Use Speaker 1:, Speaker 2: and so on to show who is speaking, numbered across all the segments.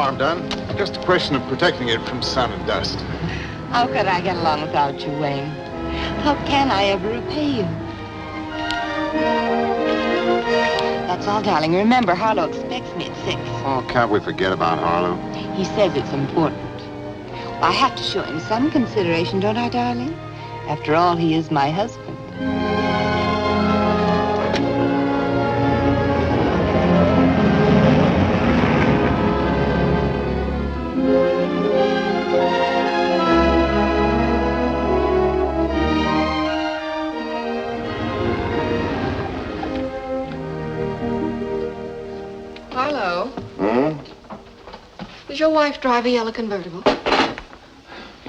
Speaker 1: harm done. Just a question of protecting it from sun and dust.
Speaker 2: How could I get along without you, Wayne? How can I ever repay you? That's all, darling. Remember, Harlow expects me at 6.
Speaker 1: Oh, can't we forget about Harlow?
Speaker 2: He says it's important. Well, I have to show him some consideration, don't I, darling? After all, he is my husband.
Speaker 3: Harlow? Does your wife drive a yellow convertible?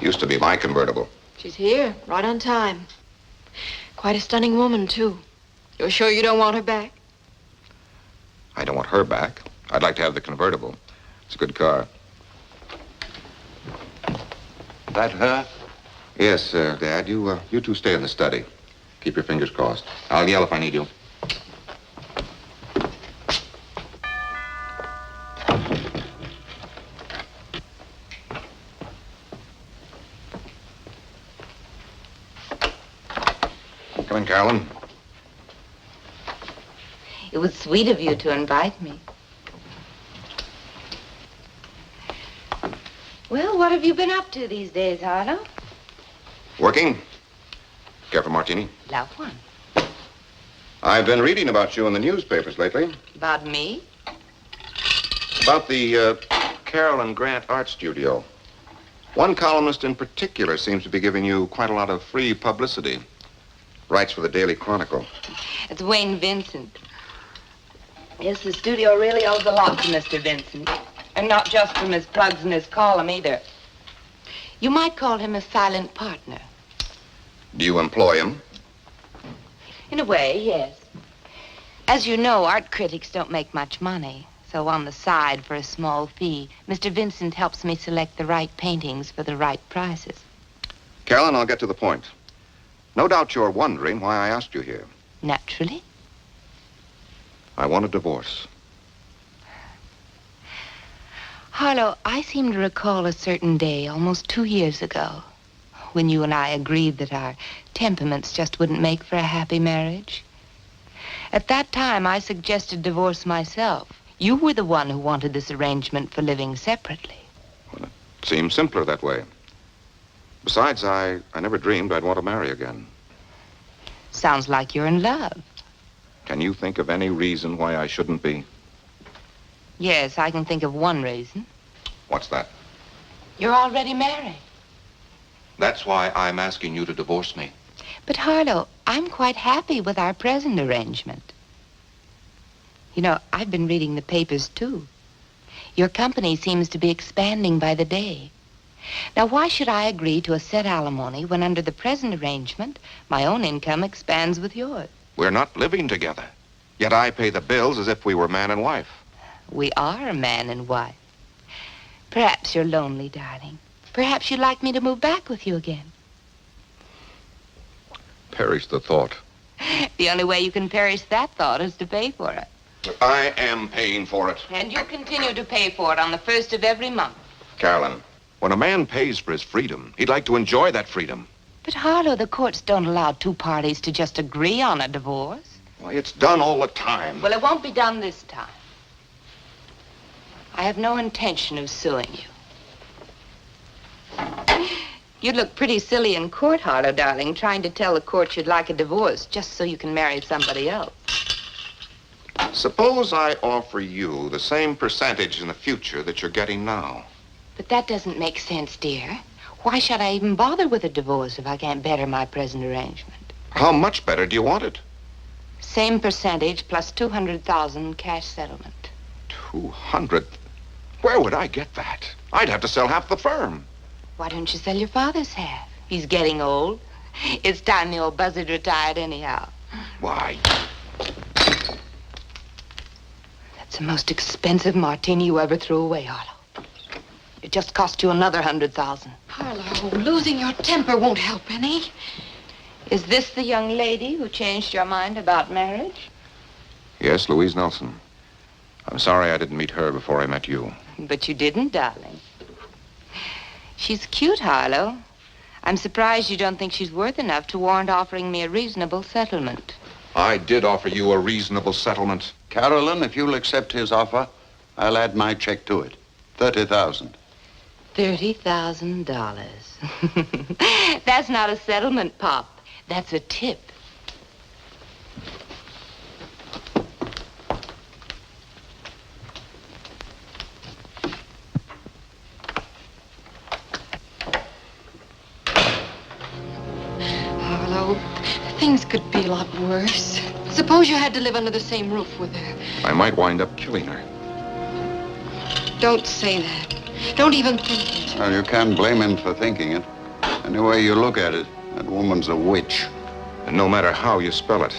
Speaker 4: Used to be my convertible.
Speaker 3: She's here, right on time. Quite a stunning woman, too. You're sure you don't want her back?
Speaker 4: I don't want her back. I'd like to have the convertible. It's a good car.
Speaker 5: That her?
Speaker 4: Yes, Dad. You two stay in the study. Keep your fingers crossed. I'll yell if I need you. Come in, Carolyn.
Speaker 2: It was sweet of you to invite me. Well, what have you been up to these days, Harlow?
Speaker 4: Working? Care for martini?
Speaker 2: Love one.
Speaker 4: I've been reading about you in the newspapers lately.
Speaker 2: About me?
Speaker 4: About the Carolyn Grant Art Studio. One columnist in particular seems to be giving you quite a lot of free publicity. Writes for the Daily Chronicle.
Speaker 2: It's Wayne Vincent. Yes, the studio really owes a lot to Mr. Vincent. And not just from his plugs and his column either. You might call him a silent partner.
Speaker 4: Do you employ him?
Speaker 2: In a way, yes. As you know, art critics don't make much money. So on the side, for a small fee, Mr. Vincent helps me select the right paintings for the right prices.
Speaker 4: Carolyn, I'll get to the point. No doubt you're wondering why I asked you here.
Speaker 2: Naturally.
Speaker 4: I want a divorce.
Speaker 2: Harlow, I seem to recall a certain day, almost 2 years ago, when you and I agreed that our temperaments just wouldn't make for a happy marriage. At that time, I suggested divorce myself. You were the one who wanted this arrangement for living separately.
Speaker 4: Well, it seems simpler that way. Besides, I never dreamed I'd want to marry again.
Speaker 2: Sounds like you're in love.
Speaker 4: Can you think of any reason why I shouldn't be?
Speaker 2: Yes, I can think of one reason.
Speaker 4: What's that?
Speaker 2: You're already married.
Speaker 4: That's why I'm asking you to divorce me.
Speaker 2: But Harlow, I'm quite happy with our present arrangement. You know, I've been reading the papers, too. Your company seems to be expanding by the day. Now, why should I agree to a set alimony when under the present arrangement, my own income expands with yours?
Speaker 4: We're not living together. Yet I pay the bills as if we were man and wife.
Speaker 2: We are man and wife. Perhaps you're lonely, darling. Perhaps you'd like me to move back with you again.
Speaker 4: Perish the thought.
Speaker 2: The only way you can perish that thought is to pay for it.
Speaker 4: I am paying for it.
Speaker 2: And you'll continue to pay for it on the 1st of every month.
Speaker 4: Carolyn, when a man pays for his freedom, he'd like to enjoy that freedom.
Speaker 2: But Harlow, the courts don't allow two parties to just agree on a divorce.
Speaker 4: Why, it's done all the time.
Speaker 2: Well, it won't be done this time. I have no intention of suing you. You'd look pretty silly in court, Harlow, darling, trying to tell the court you'd like a divorce just so you can marry somebody else.
Speaker 4: Suppose I offer you the same percentage in the future that you're getting now.
Speaker 2: But that doesn't make sense, dear. Why should I even bother with a divorce if I can't better my present arrangement?
Speaker 4: How much better do you want it?
Speaker 2: Same percentage plus $200,000 cash settlement.
Speaker 4: 200? Where would I get that? I'd have to sell half the firm.
Speaker 2: Why don't you sell your father's half? He's getting old. It's time the old buzzard retired anyhow.
Speaker 4: Why?
Speaker 2: That's the most expensive martini you ever threw away, Harlow. It just cost you another $100,000.
Speaker 3: Harlow, losing your temper won't help any.
Speaker 2: Is this the young lady who changed your mind about marriage?
Speaker 4: Yes, Louise Nelson. I'm sorry I didn't meet her before I met you.
Speaker 2: But you didn't, darling. She's cute, Harlow. I'm surprised you don't think she's worth enough to warrant offering me a reasonable settlement.
Speaker 4: I did offer you a reasonable settlement.
Speaker 5: Carolyn, if you'll accept his offer, I'll add my check to it. $30,000.
Speaker 2: $30,000. That's not a settlement, Pop. That's a tip.
Speaker 3: Harlow, things could be a lot worse. Suppose you had to live under the same roof with her.
Speaker 4: I might wind up killing her.
Speaker 3: Don't say that. Don't even think it.
Speaker 5: Well, you can't blame him for thinking it. Any way you look at it, that woman's a witch.
Speaker 4: And no matter how you spell it.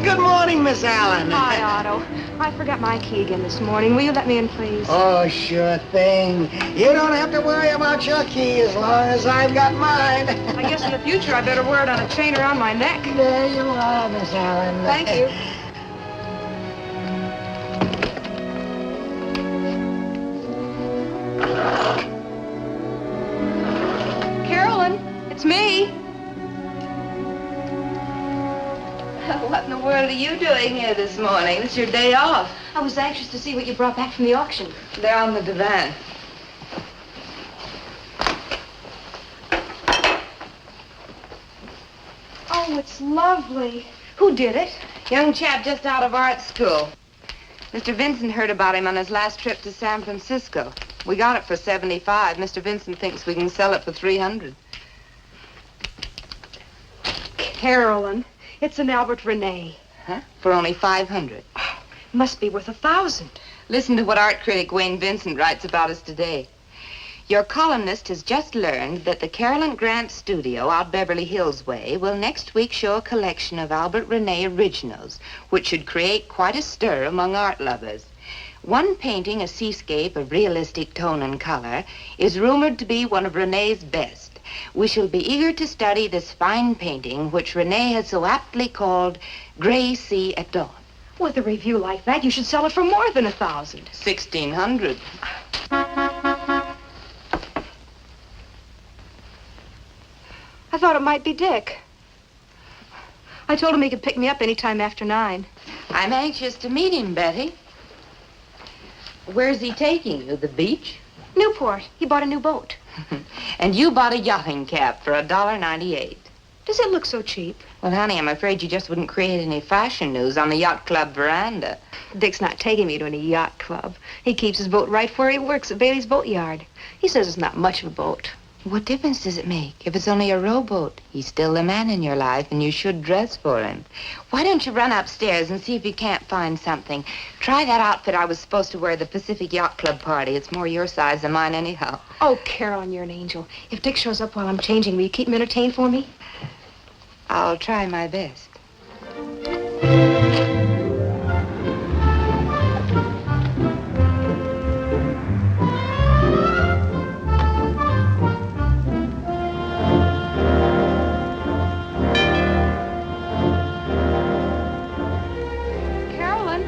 Speaker 6: Good morning, Miss Allen.
Speaker 7: Hi, Otto. I forgot my key again this morning. Will you let me in, please?
Speaker 6: Oh, sure thing. You don't have to worry about your key as long as I've got mine.
Speaker 7: I guess in the future I better wear it on a chain around my neck.
Speaker 6: There you are, Miss Allen.
Speaker 7: Thank you. Carolyn, it's me.
Speaker 2: What in the world are you doing here this morning? It's your day off.
Speaker 3: I was anxious to see what you brought back from the auction.
Speaker 2: They're on the divan.
Speaker 7: Oh, it's lovely. Who did it?
Speaker 2: Young chap just out of art school. Mr. Vincent heard about him on his last trip to San Francisco. We got it for $75. Mr. Vincent thinks we can sell it for $300.
Speaker 7: Carolyn, it's an Albert Rene.
Speaker 2: Huh? For only $500.
Speaker 7: Must be worth 1,000.
Speaker 2: Listen to what art critic Wayne Vincent writes about us today. Your columnist has just learned that the Carolyn Grant studio out Beverly Hills way will next week show a collection of Albert Rene originals, which should create quite a stir among art lovers. One painting, a seascape of realistic tone and color, is rumored to be one of Rene's best. We shall be eager to study this fine painting, which Rene has so aptly called Gray Sea at Dawn.
Speaker 7: With a review like that, you should sell it for more than 1,000.
Speaker 2: $1,600.
Speaker 7: I thought it might be Dick. I told him he could pick me up any time after 9.
Speaker 2: I'm anxious to meet him, Betty. Where's he taking you? The beach?
Speaker 7: Newport. He bought a new boat.
Speaker 2: And you bought a yachting cap for $1.98.
Speaker 7: Does it look so cheap?
Speaker 2: Well, honey, I'm afraid you just wouldn't create any fashion news on the yacht club veranda.
Speaker 7: Dick's not taking me to any yacht club. He keeps his boat right where he works at Bailey's Boatyard. He says it's not much of a boat.
Speaker 2: What difference does it make? If it's only a rowboat, he's still the man in your life, and you should dress for him. Why don't you run upstairs and see if you can't find something? Try that outfit I was supposed to wear at the Pacific Yacht Club party. It's more your size than mine anyhow.
Speaker 7: Oh, Carolyn, you're an angel. If Dick shows up while I'm changing, will you keep him entertained for me?
Speaker 2: I'll try my best.
Speaker 7: Carolyn?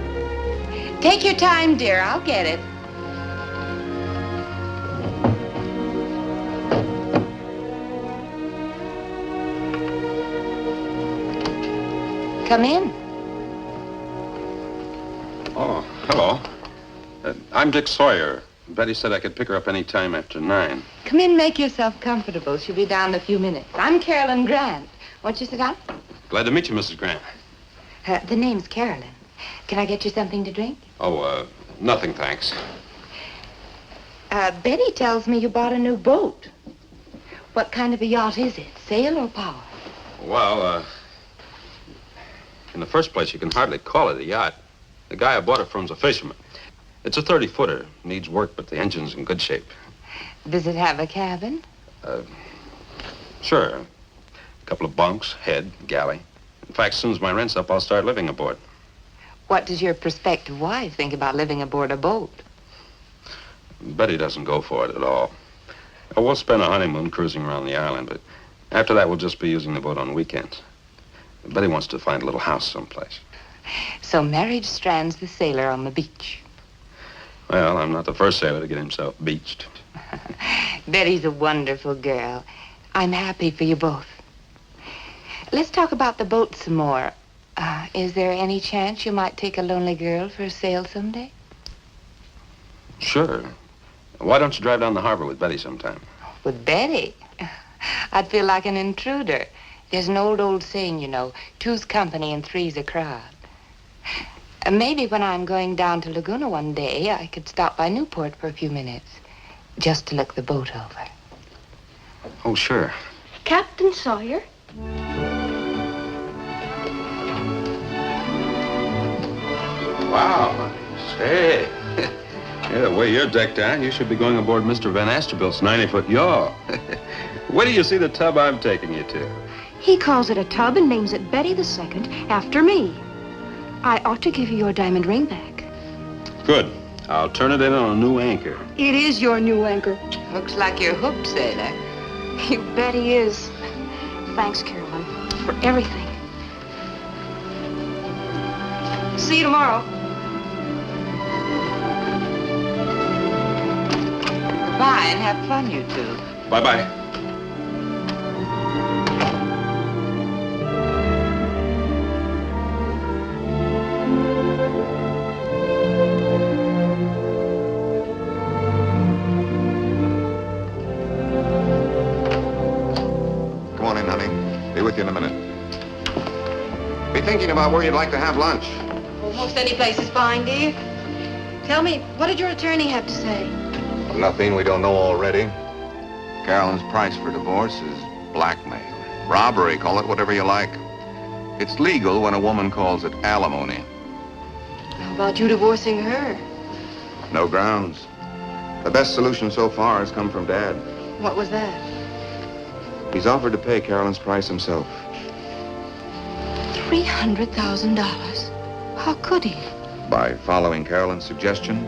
Speaker 2: Take your time, dear. I'll get it. Come in.
Speaker 8: Oh, hello. I'm Dick Sawyer. Betty said I could pick her up any time after 9.
Speaker 2: Come in, make yourself comfortable. She'll be down in a few minutes. I'm Carolyn Grant. Won't you sit down?
Speaker 8: Glad to meet you, Mrs. Grant.
Speaker 2: The name's Carolyn. Can I get you something to drink?
Speaker 8: Oh, nothing, thanks.
Speaker 2: Betty tells me you bought a new boat. What kind of a yacht is it? Sail or power?
Speaker 8: Well, in the first place, you can hardly call it a yacht. The guy I bought it from's a fisherman. It's a 30-footer. Needs work, but the engine's in good shape.
Speaker 2: Does it have a cabin?
Speaker 8: Sure. A couple of bunks, head, galley. In fact, as soon as my rent's up, I'll start living aboard.
Speaker 2: What does your prospective wife think about living aboard a boat?
Speaker 8: Betty doesn't go for it at all. We'll spend a honeymoon cruising around the island, but After that, we'll just be using the boat on weekends. Betty wants to find a little house someplace.
Speaker 2: So marriage strands the sailor on the beach.
Speaker 8: Well, I'm not the first sailor to get himself beached.
Speaker 2: Betty's a wonderful girl. I'm happy for you both. Let's talk about the boat some more. Is there any chance you might take a lonely girl for a sail someday?
Speaker 8: Sure. Why don't you drive down the harbor with Betty sometime?
Speaker 2: With Betty? I'd feel like an intruder. There's an old saying, you know, two's company and three's a crowd. Maybe when I'm going down to Laguna one day, I could stop by Newport for a few minutes, just to look the boat over.
Speaker 8: Oh, sure.
Speaker 7: Captain Sawyer?
Speaker 8: Wow. Say, yeah, the way you're decked out, you should be going aboard Mr. Van Astorbilt's 90-foot yawl. Where do you see the tub I'm taking you to?
Speaker 7: He calls it a tub and names it Betty the Second after me. I ought to give you your diamond ring back.
Speaker 8: Good. I'll turn it in on a new anchor.
Speaker 7: It is your new anchor.
Speaker 2: Looks like you're hooked, sailor.
Speaker 7: You bet he is. Thanks, Carolyn, for everything. See you tomorrow.
Speaker 2: Bye, and have fun, you two.
Speaker 8: Bye-bye.
Speaker 4: Come on in, honey. Be with you in a minute. Be thinking about where you'd like to have lunch.
Speaker 3: Almost any place is fine, dear. Tell me, what did your attorney have to say?
Speaker 4: Nothing we don't know already. Carolyn's price for divorce is blackmail. Robbery, call it whatever you like. It's legal when a woman calls it alimony.
Speaker 3: How about you divorcing her?
Speaker 4: No grounds. The best solution so far has come from Dad.
Speaker 3: What was that?
Speaker 4: He's offered to pay Carolyn's price himself.
Speaker 3: $300,000. How could he?
Speaker 4: By following Carolyn's suggestion,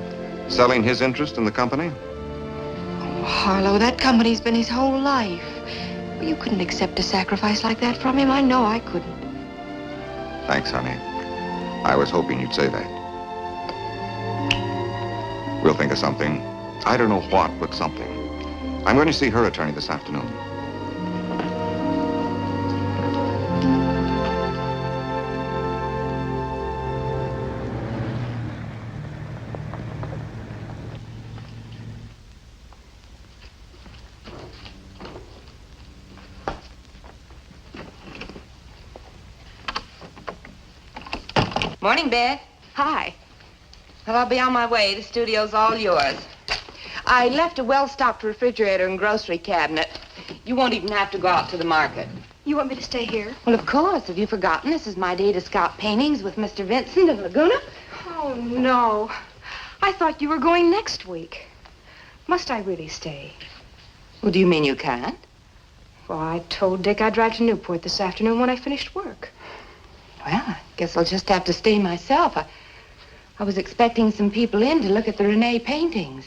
Speaker 4: selling his interest in the company.
Speaker 3: Oh, Harlow, that company's been his whole life. Well, you couldn't accept a sacrifice like that from him. I know I couldn't.
Speaker 4: Thanks, honey. I was hoping you'd say that. We'll think of something. I don't know what, but something. I'm going to see her attorney this afternoon.
Speaker 2: Morning, Beth.
Speaker 7: Hi.
Speaker 2: Well, I'll be on my way. The studio's all yours. I left a well-stocked refrigerator and grocery cabinet. You won't even have to go out to the market.
Speaker 7: You want me to stay here?
Speaker 2: Well, of course. Have you forgotten? This is my day to scout paintings with Mr. Vincent in Laguna.
Speaker 7: Oh, no. I thought you were going next week. Must I really stay?
Speaker 2: Well, do you mean you can't?
Speaker 7: Well, I told Dick I'd drive to Newport this afternoon when I finished work.
Speaker 2: Well, I guess I'll just have to stay myself. I was expecting some people in to look at the Renee paintings.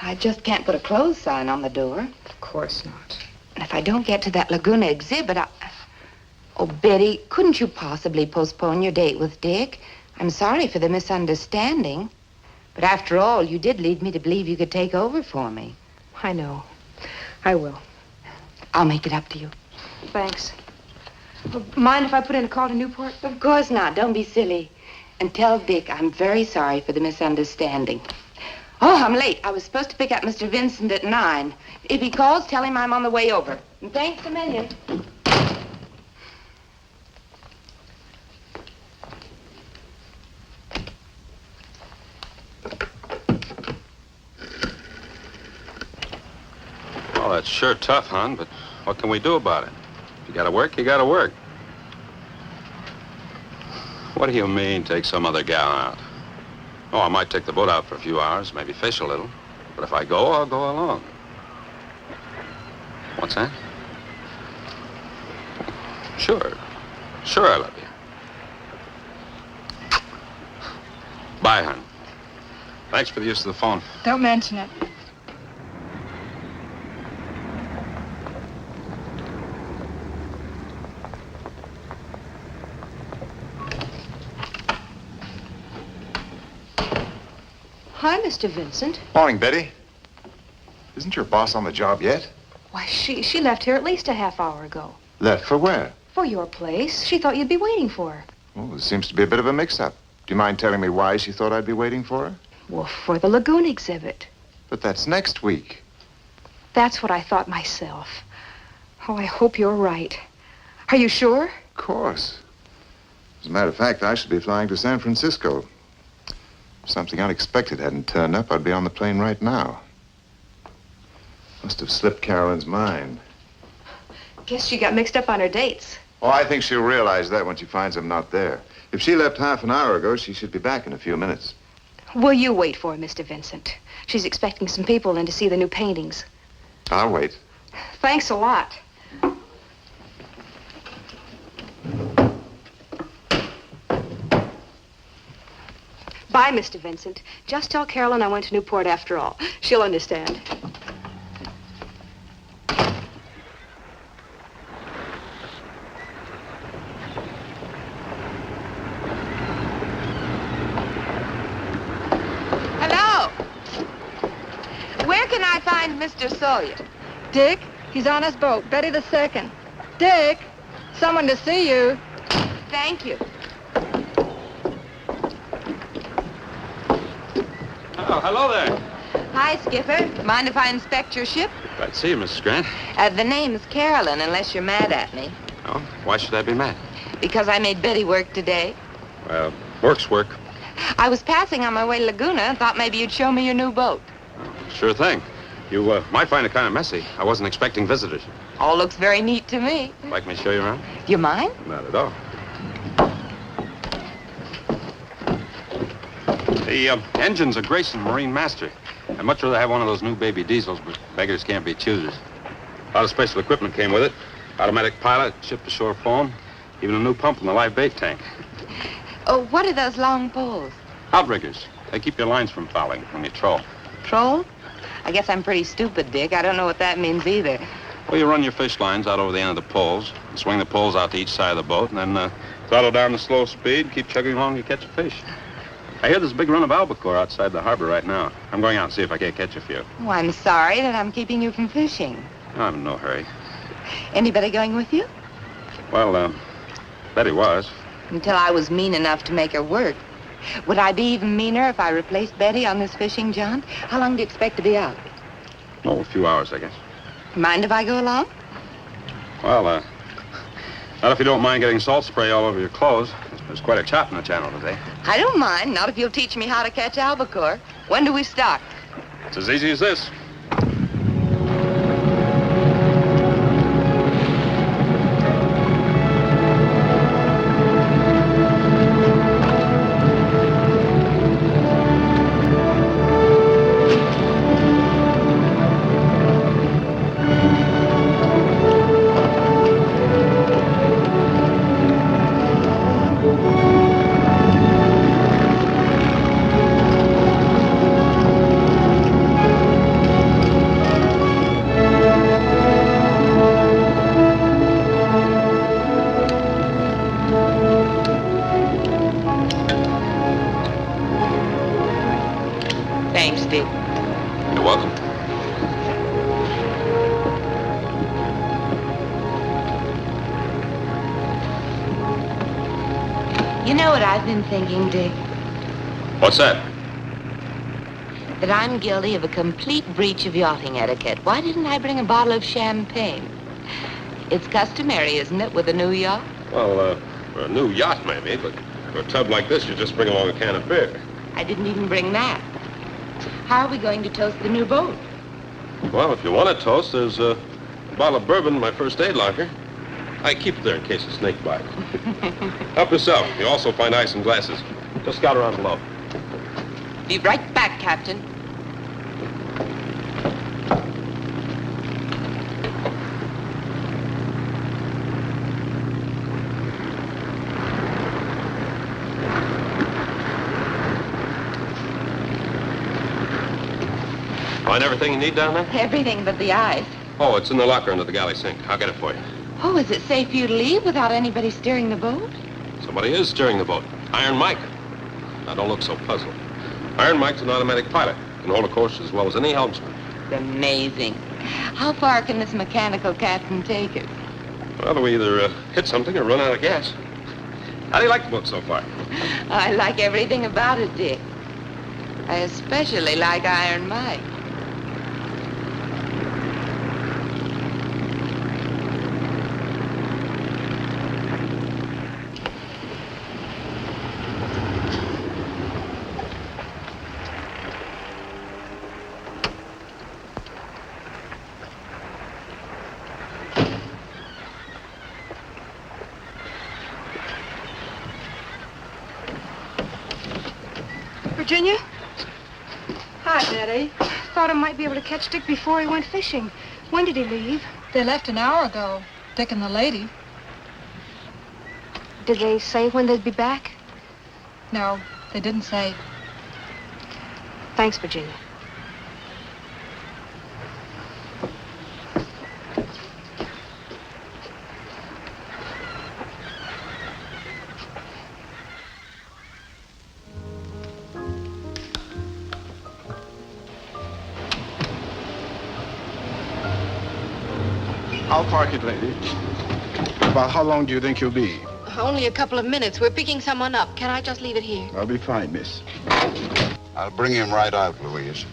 Speaker 2: I just can't put a close sign on the door.
Speaker 7: Of course not.
Speaker 2: And if I don't get to that Laguna exhibit, Oh, Betty, couldn't you possibly postpone your date with Dick? I'm sorry for the misunderstanding. But after all, you did lead me to believe you could take over for me.
Speaker 7: I know. I will.
Speaker 2: I'll make it up to you.
Speaker 7: Thanks. Mind if I put in a call to Newport?
Speaker 2: Of course not. Don't be silly. And tell Dick I'm very sorry for the misunderstanding. Oh, I'm late. I was supposed to pick up Mr. Vincent at 9. If he calls, tell him I'm on the way over. And thanks a million.
Speaker 8: Well, that's sure tough, hon, but what can we do about it? If you gotta work, you gotta work. What do you mean, take some other gal out? Oh, I might take the boat out for a few hours, maybe fish a little. But if I go, I'll go alone. What's that? Sure. Sure, I love you. Bye, hon. Thanks for the use of the phone.
Speaker 7: Don't mention it. Hi, Mr. Vincent.
Speaker 1: Morning, Betty. Isn't your boss on the job yet?
Speaker 7: Why, she left here at least a half hour ago.
Speaker 1: Left for where?
Speaker 7: For your place. She thought you'd be waiting for her.
Speaker 1: Well, there seems to be a bit of a mix-up. Do you mind telling me why she thought I'd be waiting for her?
Speaker 7: Well, for the lagoon exhibit.
Speaker 1: But that's next week.
Speaker 7: That's what I thought myself. Oh, I hope you're right. Are you sure?
Speaker 1: Of course. As a matter of fact, I should be flying to San Francisco. If something unexpected hadn't turned up, I'd be on the plane right now. Must have slipped Carolyn's mind.
Speaker 7: Guess she got mixed up on her dates.
Speaker 1: Oh, I think she'll realize that when she finds I'm not there. If she left half an hour ago, she should be back in a few minutes.
Speaker 7: Will you wait for her, Mr. Vincent? She's expecting some people in to see the new paintings.
Speaker 1: I'll wait.
Speaker 7: Thanks a lot. Bye, Mr. Vincent. Just tell Carolyn I went to Newport after all. She'll understand.
Speaker 2: Hello. Where can I find Mr. Sawyer?
Speaker 3: Dick, he's on his boat. Betty the second. Dick, someone to see you.
Speaker 2: Thank you.
Speaker 8: Oh, hello there.
Speaker 2: Hi, Skipper. Mind if I inspect your ship?
Speaker 8: Glad to see you, Mrs. Grant.
Speaker 2: The name's Carolyn, unless you're mad at me.
Speaker 8: Oh, why should I be mad?
Speaker 2: Because I made Betty work today.
Speaker 8: Well, work's work.
Speaker 2: I was passing on my way to Laguna and thought maybe you'd show me your new boat.
Speaker 8: Sure thing. You might find it kind of messy. I wasn't expecting visitors.
Speaker 2: All looks very neat to me.
Speaker 8: Like me to show you around?
Speaker 2: You mind?
Speaker 8: Not at all. The engine's a Grayson Marine Master. I'd much rather have one of those new baby diesels, but beggars can't be choosers. A lot of special equipment came with it. Automatic pilot, ship-to-shore phone, even a new pump in the live bait tank.
Speaker 2: Oh, what are those long poles?
Speaker 8: Outriggers. They keep your lines from fouling when you troll.
Speaker 2: Troll? I guess I'm pretty stupid, Dick. I don't know what that means either.
Speaker 8: Well, you run your fish lines out over the end of the poles, and swing the poles out to each side of the boat, and then throttle down the slow speed, keep chugging along, you catch a fish. I hear there's a big run of albacore outside the harbor right now. I'm going out and see if I can't catch a few.
Speaker 2: Oh, I'm sorry that I'm keeping you from fishing.
Speaker 8: I'm in no hurry.
Speaker 2: Anybody going with you?
Speaker 8: Well, Betty was.
Speaker 2: Until I was mean enough to make her work. Would I be even meaner if I replaced Betty on this fishing jaunt? How long do you expect to be out?
Speaker 8: Oh, a few hours, I guess.
Speaker 2: Mind if I go along?
Speaker 8: Well, not if you don't mind getting salt spray all over your clothes. There's quite a chop in the channel today.
Speaker 2: I don't mind, not if you'll teach me how to catch albacore. When do we start?
Speaker 8: It's as easy as this.
Speaker 2: Thanks, Dick.
Speaker 8: You're welcome.
Speaker 2: You know what I've been thinking, Dick?
Speaker 8: What's that?
Speaker 2: That I'm guilty of a complete breach of yachting etiquette. Why didn't I bring a bottle of champagne? It's customary, isn't it, with a new yacht?
Speaker 8: Well, for a new yacht, maybe, but for a tub like this, you just bring along a can of beer.
Speaker 2: I didn't even bring that. How are we going to toast the new boat?
Speaker 8: Well, if you want a toast, there's a bottle of bourbon in my first aid locker. I keep it there in case a snake bites. Help yourself. You'll also find ice and glasses. Just scout around below.
Speaker 2: Be right back, Captain.
Speaker 8: Find everything you need down there?
Speaker 2: Everything but the ice.
Speaker 8: Oh, it's in the locker under the galley sink. I'll get it for you.
Speaker 2: Oh, is it safe for you to leave without anybody steering the boat?
Speaker 8: Somebody is steering the boat. Iron Mike. Now, don't look so puzzled.
Speaker 9: Iron Mike's an automatic pilot. Can hold a course as well as any helmsman.
Speaker 2: It's amazing. How far can this mechanical captain take it?
Speaker 9: Well, we either hit something or run out of gas. How do you like the boat so far?
Speaker 2: I like everything about it, Dick. I especially like Iron Mike.
Speaker 7: Virginia? Hi, Daddy. Thought I might be able to catch Dick before he went fishing. When did he leave?
Speaker 10: They left an hour ago, Dick and the lady.
Speaker 7: Did they say when they'd be back?
Speaker 10: No, they didn't say.
Speaker 7: Thanks, Virginia.
Speaker 11: I'll park it, lady. About how long do you think you'll be?
Speaker 3: Only a couple of minutes. We're picking someone up. Can I just leave it here?
Speaker 11: I'll be fine, miss.
Speaker 5: I'll bring him right out, Louise.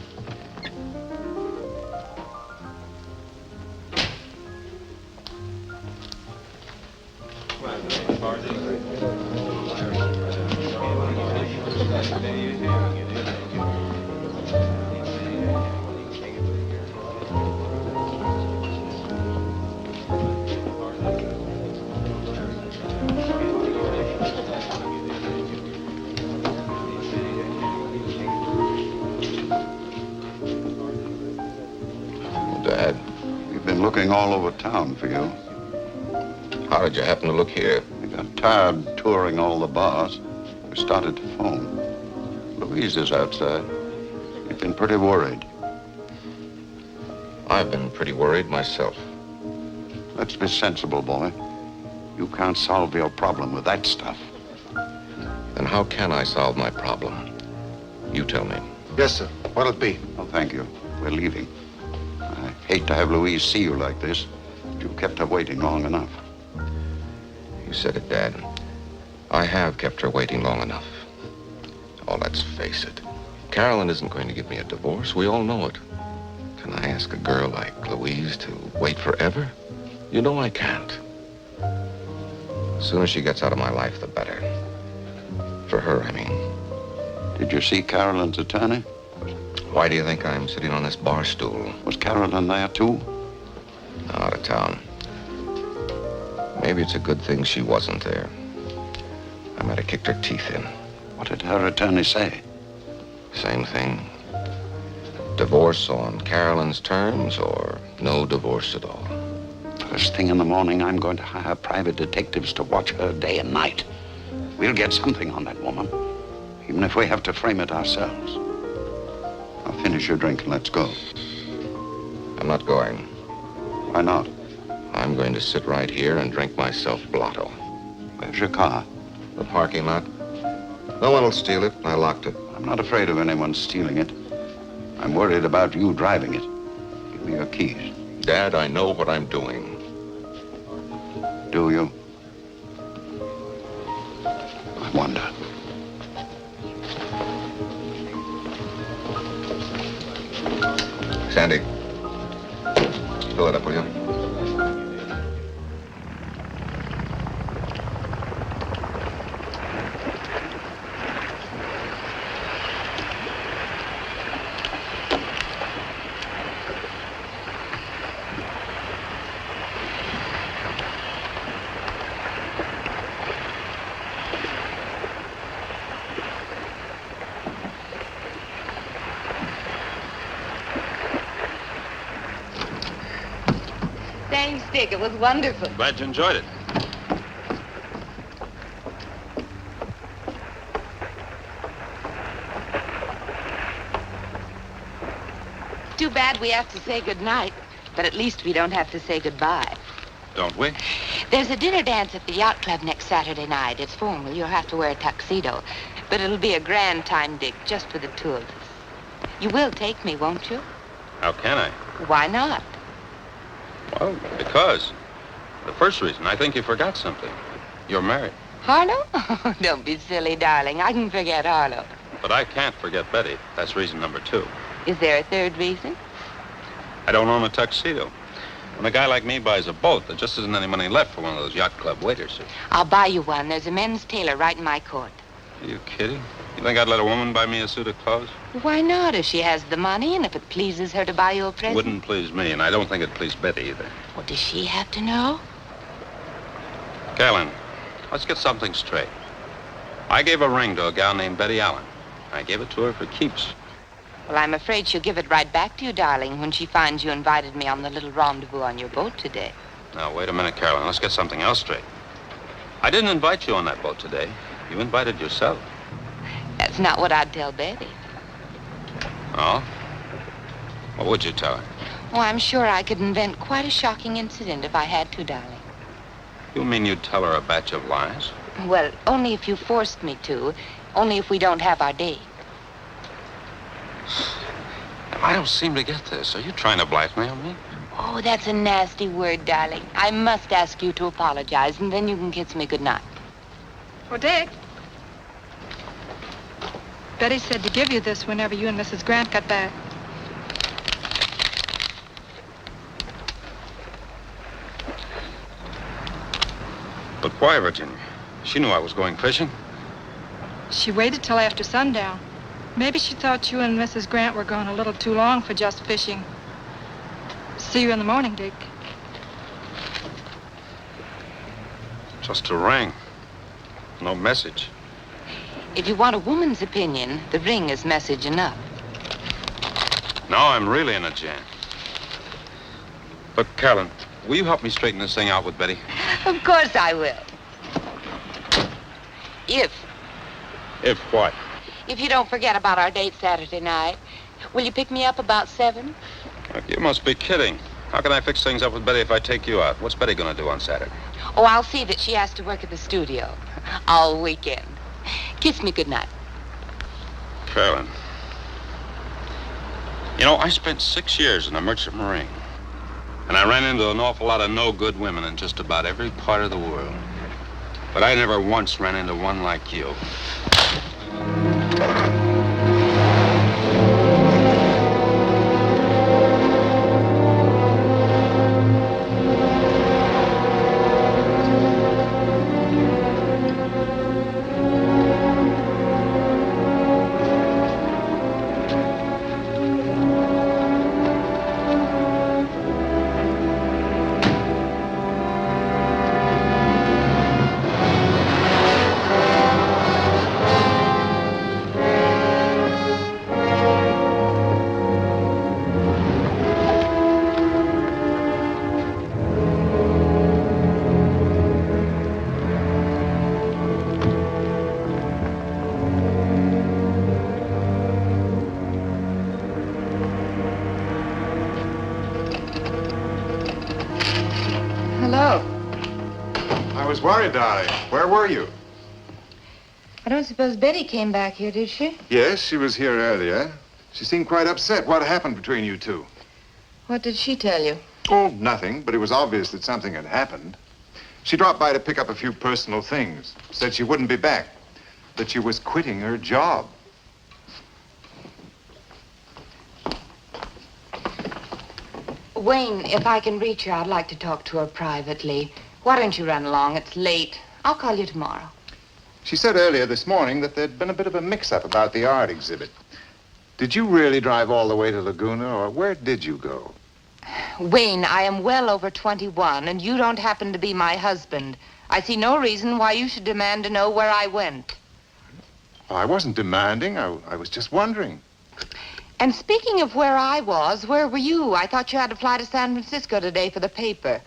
Speaker 4: Dad,
Speaker 5: We've been looking all over town for you.
Speaker 4: how did you happen to look here?
Speaker 5: We got tired touring all the bars. We started to phone. Louise is outside. We've been pretty worried.
Speaker 4: I've been pretty worried myself.
Speaker 5: Let's be sensible, boy. You can't solve your problem with that stuff.
Speaker 4: Then how can I solve my problem? You tell me.
Speaker 11: Yes, sir. What'll it be?
Speaker 5: Oh, thank you. We're leaving. I hate to have Louise see you like this, but you've kept her waiting long enough.
Speaker 4: You said it, Dad. I have kept her waiting long enough. Oh, let's face it. Carolyn isn't going to give me a divorce. We all know it. Can I ask a girl like Louise to wait forever? You know I can't. The sooner she gets out of my life, the better. For her, I mean.
Speaker 5: Did you see Carolyn's attorney?
Speaker 4: Why do you think I'm sitting on this bar stool?
Speaker 5: Was Carolyn there, too?
Speaker 4: Out of town. Maybe it's a good thing she wasn't there. I might have kicked her teeth in.
Speaker 5: What did her attorney say?
Speaker 4: Same thing. Divorce on Carolyn's terms or no divorce at all.
Speaker 5: First thing in the morning, I'm going to hire private detectives to watch her day and night. We'll get something on that woman, even if we have to frame it ourselves. Now finish your drink and let's go.
Speaker 4: I'm not going.
Speaker 5: Why not?
Speaker 4: I'm going to sit right here and drink myself blotto.
Speaker 5: Where's your car?
Speaker 4: The parking lot. No one will steal it. I locked it.
Speaker 5: I'm not afraid of anyone stealing it. I'm worried about you driving it. Give me your keys.
Speaker 4: Dad, I know what I'm doing.
Speaker 5: Do you? I wonder.
Speaker 4: Sandy, fill it up, will you?
Speaker 2: Thanks, Dick. It was wonderful.
Speaker 8: Glad you enjoyed it.
Speaker 2: Too bad we have to say goodnight, but at least we don't have to say goodbye.
Speaker 8: Don't we?
Speaker 2: There's a dinner dance at the yacht club next Saturday night. It's formal. You'll have to wear a tuxedo. But it'll be a grand time, Dick, just for the two of us. You will take me, won't you?
Speaker 8: How can I?
Speaker 2: Why not?
Speaker 8: Well, because. The first reason, I think you forgot something. You're married.
Speaker 2: Harlow? Oh, don't be silly, darling. I can forget Harlow.
Speaker 8: But I can't forget Betty. That's reason number 2.
Speaker 2: Is there a third reason?
Speaker 8: I don't own a tuxedo. When a guy like me buys a boat, there just isn't any money left for one of those yacht club waiters.
Speaker 2: I'll buy you one. There's a men's tailor right in my court.
Speaker 8: Are you kidding? You think I'd let a woman buy me a suit of clothes?
Speaker 2: Why not, if she has the money and if it pleases her to buy you a present?
Speaker 8: Wouldn't please me, and I don't think it'd please Betty either.
Speaker 2: What does she have to know?
Speaker 8: Carolyn, let's get something straight. I gave a ring to a gal named Betty Allen. I gave it to her for keeps.
Speaker 2: Well, I'm afraid she'll give it right back to you, darling, when she finds you invited me on the little rendezvous on your boat today.
Speaker 8: Now, wait a minute, Carolyn. Let's get something else straight. I didn't invite you on that boat today. You invited yourself.
Speaker 2: That's not what I'd tell Betty.
Speaker 8: Oh? What would you tell her?
Speaker 2: Oh, I'm sure I could invent quite a shocking incident if I had to, darling.
Speaker 8: You mean you'd tell her a batch of lies?
Speaker 2: Well, only if you forced me to. Only if we don't have our date.
Speaker 8: I don't seem to get this. Are you trying to blackmail me?
Speaker 2: Oh, that's a nasty word, darling. I must ask you to apologize, and then you can kiss me goodnight.
Speaker 10: Well, Dick. Betty said to give you this whenever you and Mrs. Grant got back.
Speaker 8: But why, Virginia? She knew I was going fishing.
Speaker 10: She waited till after sundown. Maybe she thought you and Mrs. Grant were gone a little too long for just fishing. See you in the morning, Dick.
Speaker 8: Just a ring. No message.
Speaker 2: If you want a woman's opinion, the ring is message enough.
Speaker 8: Now I'm really in a jam. Look, Carolyn, will you help me straighten this thing out with Betty?
Speaker 2: Of course I will.
Speaker 8: If what?
Speaker 2: If you don't forget about our date Saturday night, will you pick me up about 7?
Speaker 8: Look, you must be kidding. How can I fix things up with Betty if I take you out? What's Betty going to do on Saturday?
Speaker 2: Oh, I'll see that she has to work at the studio all weekend. Kiss me goodnight.
Speaker 8: Carolyn. You know, I spent 6 years in the Merchant Marine. And I ran into an awful lot of no-good women in just about every part of the world. But I never once ran into one like you.
Speaker 1: Worried, darling. Where were you?
Speaker 2: I don't suppose Betty came back here, did she?
Speaker 1: Yes, she was here earlier. She seemed quite upset. What happened between you two?
Speaker 2: What did she tell you?
Speaker 1: Oh, nothing, but it was obvious that something had happened. She dropped by to pick up a few personal things. Said she wouldn't be back. That she was quitting her job.
Speaker 2: Wayne, if I can reach her, I'd like to talk to her privately. Why don't you run along? It's late. I'll call you tomorrow.
Speaker 1: She said earlier this morning that there'd been a bit of a mix-up about the art exhibit. Did you really drive all the way to Laguna, or where did you go?
Speaker 2: Wayne, I am well over 21, and you don't happen to be my husband. I see no reason why you should demand to know where I went.
Speaker 1: I wasn't demanding. I was just wondering.
Speaker 2: And speaking of where I was, where were you? I thought you had to fly to San Francisco today for the paper.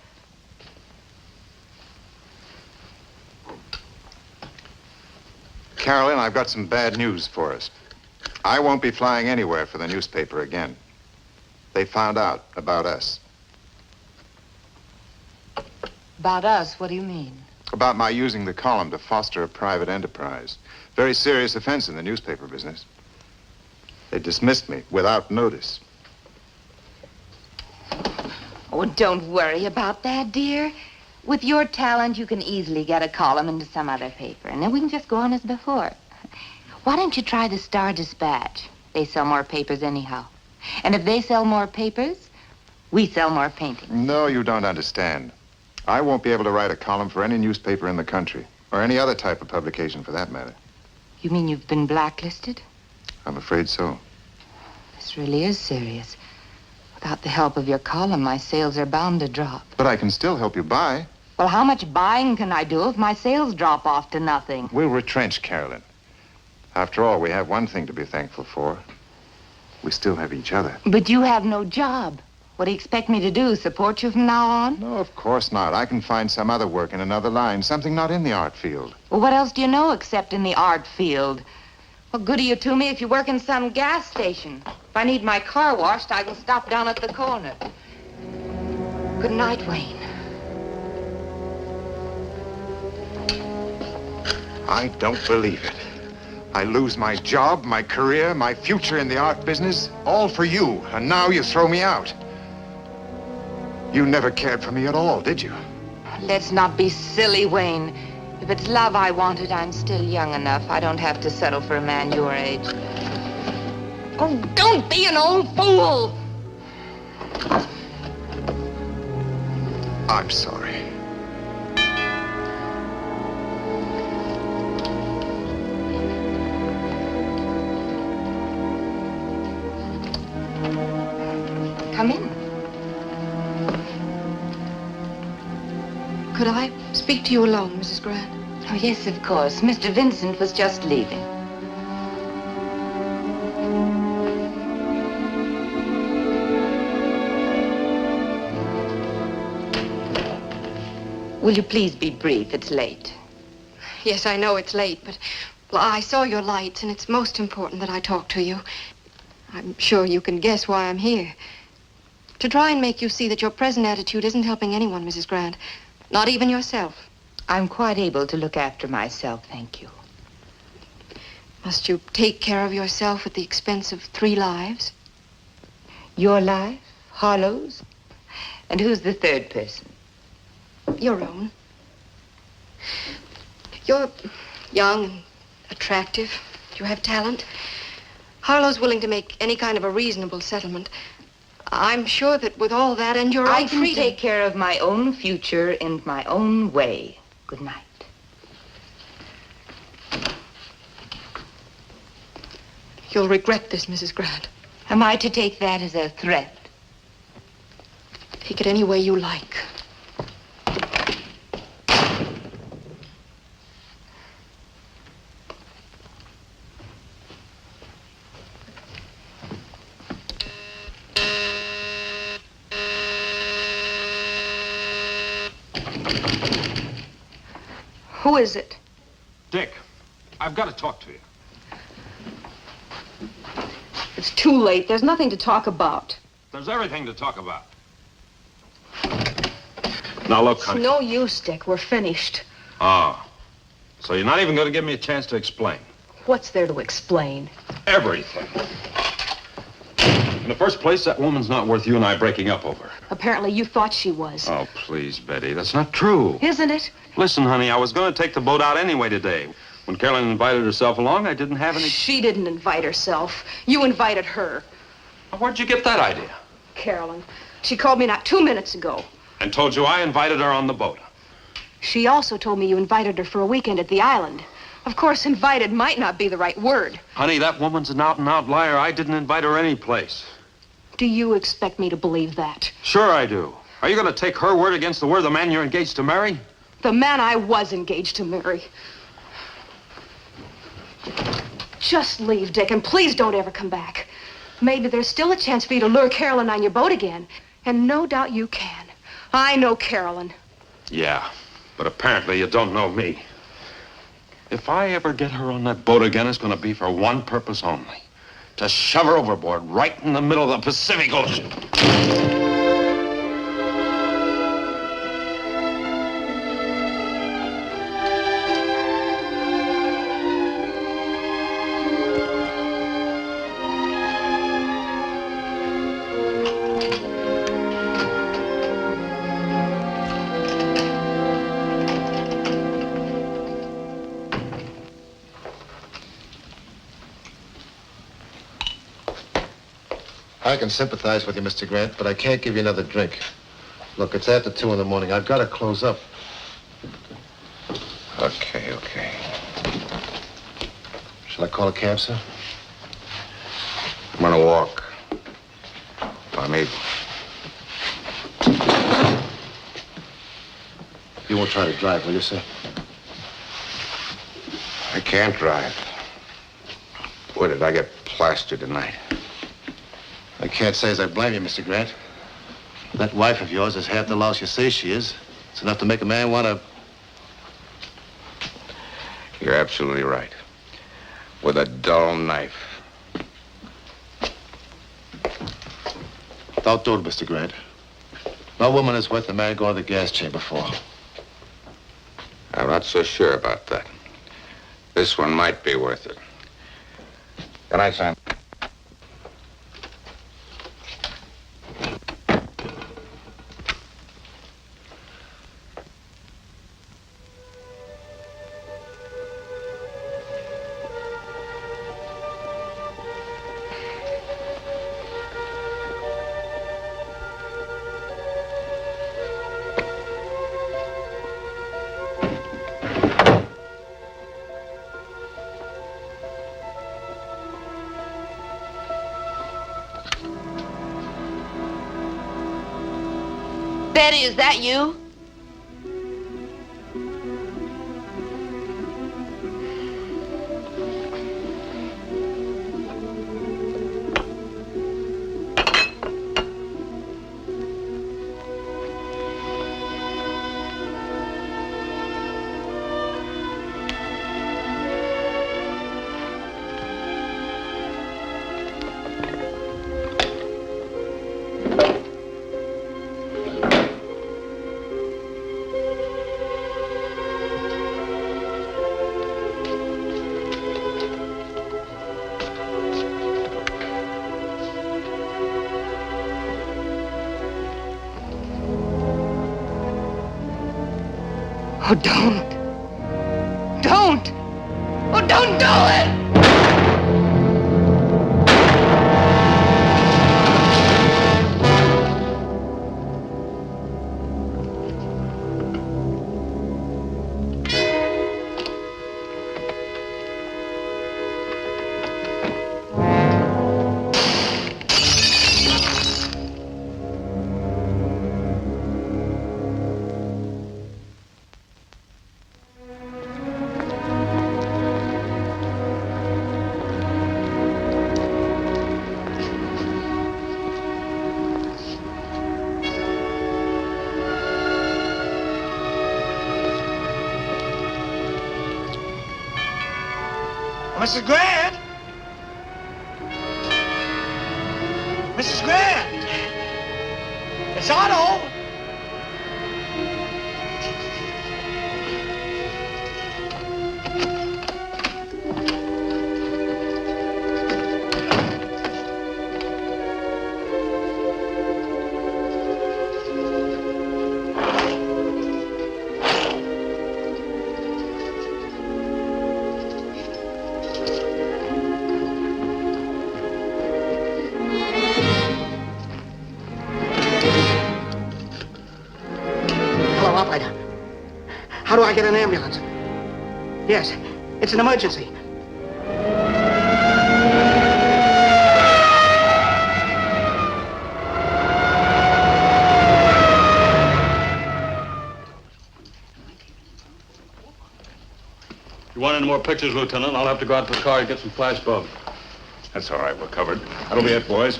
Speaker 1: Carolyn, I've got some bad news for us. I won't be flying anywhere for the newspaper again. They found out about us.
Speaker 2: About us? What do you mean?
Speaker 1: About my using the column to foster a private enterprise. Very serious offense in the newspaper business. They dismissed me without notice.
Speaker 2: Oh, don't worry about that, dear. With your talent, you can easily get a column into some other paper, and then we can just go on as before. Why don't you try the Star-Dispatch? They sell more papers anyhow. And if they sell more papers, we sell more paintings.
Speaker 1: No, you don't understand. I won't be able to write a column for any newspaper in the country, or any other type of publication for that matter.
Speaker 2: You mean you've been blacklisted?
Speaker 1: I'm afraid so.
Speaker 2: This really is serious. Without the help of your column, my sales are bound to drop.
Speaker 1: But I can still help you buy.
Speaker 2: Well, how much buying can I do if my sales drop off to nothing?
Speaker 1: We'll retrench, Carolyn. After all, we have one thing to be thankful for. We still have each other.
Speaker 2: But you have no job. What do you expect me to do, support you from now on?
Speaker 1: No, of course not. I can find some other work in another line, something not in the art field.
Speaker 2: Well, what else do you know except in the art field? What good are you to me if you work in some gas station? If I need my car washed, I can stop down at the corner. Good night, Wayne.
Speaker 1: I don't believe it. I lose my job, my career, my future in the art business, all for you, and now you throw me out. You never cared for me at all, did you?
Speaker 2: Let's not be silly, Wayne. If it's love I wanted, I'm still young enough. I don't have to settle for a man your age. Oh, don't be an old fool!
Speaker 1: I'm sorry.
Speaker 2: Come in.
Speaker 3: Could I speak to you alone, Mrs. Grant?
Speaker 2: Oh, yes, of course. Mr. Vincent was just leaving. Will you please be brief? It's late.
Speaker 3: Yes, I know it's late, but well, I saw your lights, and it's most important that I talk to you. I'm sure you can guess why I'm here. To try and make you see that your present attitude isn't helping anyone, Mrs. Grant. Not even yourself.
Speaker 2: I'm quite able to look after myself, thank you.
Speaker 3: Must you take care of yourself at the expense of 3 lives?
Speaker 2: Your life, Harlow's, and who's the third person?
Speaker 3: Your own. You're young and attractive. You have talent. Harlow's willing to make any kind of a reasonable settlement. I'm sure that with all that and your
Speaker 2: I
Speaker 3: own
Speaker 2: can
Speaker 3: freedom...
Speaker 2: take care of my own future in my own way. Good night.
Speaker 3: You'll regret this, Mrs. Grant.
Speaker 2: Am I to take that as a threat?
Speaker 3: Take it any way you like. Who is it?
Speaker 8: Dick, I've got to talk to you.
Speaker 7: It's too late. There's nothing to talk about.
Speaker 8: There's everything to talk about. Now, look, honey.
Speaker 7: It's no use, Dick. We're finished.
Speaker 8: Oh. So you're not even going to give me a chance to explain?
Speaker 7: What's there to explain?
Speaker 8: Everything. In the first place, that woman's not worth you and I breaking up over.
Speaker 7: Apparently you thought she was.
Speaker 8: Oh, please, Betty. That's not true.
Speaker 7: Isn't it?
Speaker 8: Listen, honey, I was going to take the boat out anyway today. When Carolyn invited herself along, I didn't have any...
Speaker 7: She didn't invite herself. You invited her.
Speaker 8: Where'd you get that idea?
Speaker 7: Carolyn. She called me not 2 minutes ago.
Speaker 8: And told you I invited her on the boat.
Speaker 7: She also told me you invited her for a weekend at the island. Of course, invited might not be the right word.
Speaker 8: Honey, that woman's an out-and-out liar. I didn't invite her any place.
Speaker 7: Do you expect me to believe that?
Speaker 8: Sure I do. Are you going to take her word against the word of the man you're engaged to marry?
Speaker 7: The man I was engaged to marry. Just leave, Dick, and please don't ever come back. Maybe there's still a chance for you to lure Carolyn on your boat again. And no doubt you can. I know Carolyn.
Speaker 8: Yeah, but apparently you don't know me. If I ever get her on that boat again, it's going to be for one purpose only. To shove her overboard right in the middle of the Pacific Ocean.
Speaker 12: I can sympathize with you, Mr. Grant, but I can't give you another drink. Look, it's after 2 in the morning. I've got to close up.
Speaker 4: Okay.
Speaker 12: Shall I call a cab, sir?
Speaker 4: I'm gonna walk. If I'm able.
Speaker 12: You won't try to drive, will you, sir?
Speaker 4: I can't drive. Boy, did I get plastered tonight.
Speaker 12: I can't say as I blame you, Mr. Grant. That wife of yours is half the louse you say she is. It's enough to make a man want to...
Speaker 4: You're absolutely right. With a dull knife.
Speaker 12: Don't do it, Mr. Grant. No woman is worth a man going to the gas chamber for.
Speaker 4: I'm not so sure about that. This one might be worth it. Good night, son.
Speaker 2: Betty, is that you?
Speaker 6: Oh, don't. Don't! Oh, don't do it! Mrs. Grant! Mrs. Grant! It's Otto! How do I get an ambulance? Yes, it's an emergency.
Speaker 8: You want any more pictures, Lieutenant? I'll have to go out to the car and get some flash bulbs.
Speaker 13: That's all right. We're covered. That'll be it, boys.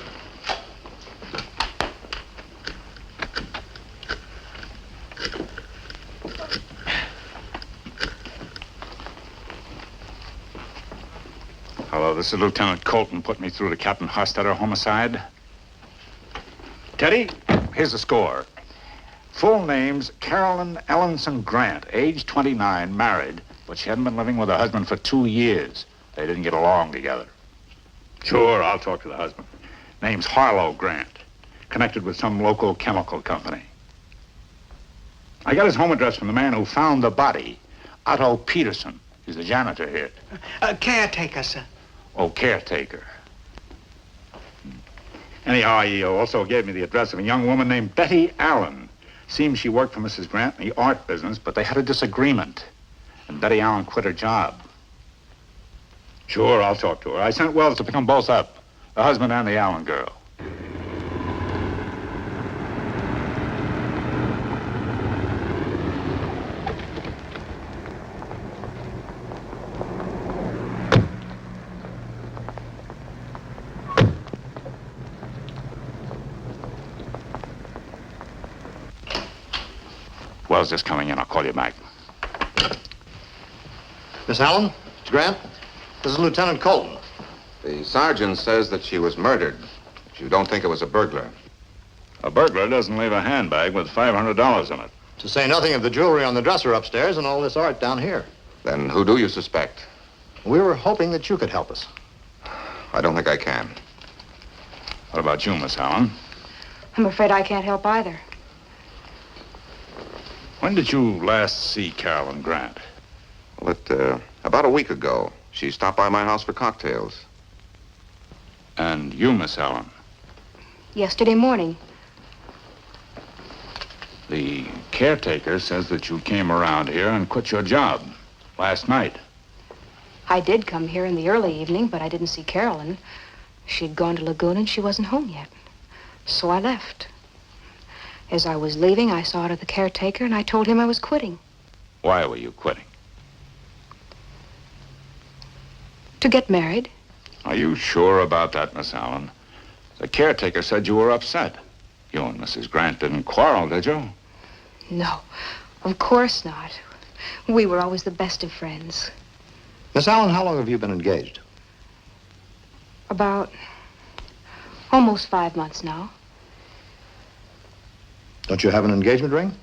Speaker 13: Hello, this is Lieutenant Colton. Put me through to Captain Hostetter homicide. Teddy, here's the score. Full names, Carolyn Ellenson Grant, age 29, married, but she hadn't been living with her husband for 2 years. They didn't get along together. Sure, I'll talk to the husband. Name's Harlow Grant, connected with some local chemical company. I got his home address from the man who found the body, Otto Peterson. He's the janitor here.
Speaker 6: Caretaker, sir.
Speaker 13: Oh, caretaker. Anyhow, he also gave me the address of a young woman named Betty Allen. Seems she worked for Mrs. Grant in the art business, but they had a disagreement. And Betty Allen quit her job. Sure, I'll talk to her. I sent Wells to pick them both up, the husband and the Allen girl. Wells just coming in. I'll call you back.
Speaker 12: Miss Allen, Mr. Grant, this is Lieutenant Colton.
Speaker 4: The sergeant says that she was murdered. But you don't think it was a burglar.
Speaker 13: A burglar doesn't leave a handbag with $500 in it.
Speaker 12: To say nothing of the jewelry on the dresser upstairs and all this art down here.
Speaker 4: Then who do you suspect?
Speaker 12: We were hoping that you could help us.
Speaker 4: I don't think I can.
Speaker 13: What about you, Miss Allen?
Speaker 7: I'm afraid I can't help either.
Speaker 13: When did you last see Carolyn Grant?
Speaker 4: Well, about a week ago. She stopped by my house for cocktails.
Speaker 13: And you, Miss Allen?
Speaker 7: Yesterday morning.
Speaker 13: The caretaker says that you came around here and quit your job last night.
Speaker 7: I did come here in the early evening, but I didn't see Carolyn. She'd gone to Lagoon and she wasn't home yet. So I left. As I was leaving, I saw her to the caretaker and I told him I was quitting.
Speaker 13: Why were you quitting?
Speaker 7: To get married.
Speaker 13: Are you sure about that, Miss Allen? The caretaker said you were upset. You and Mrs. Grant didn't quarrel, did you?
Speaker 7: No, of course not. We were always the best of friends.
Speaker 12: Miss Allen, how long have you been engaged?
Speaker 7: About almost 5 months now.
Speaker 12: Don't you have an engagement ring?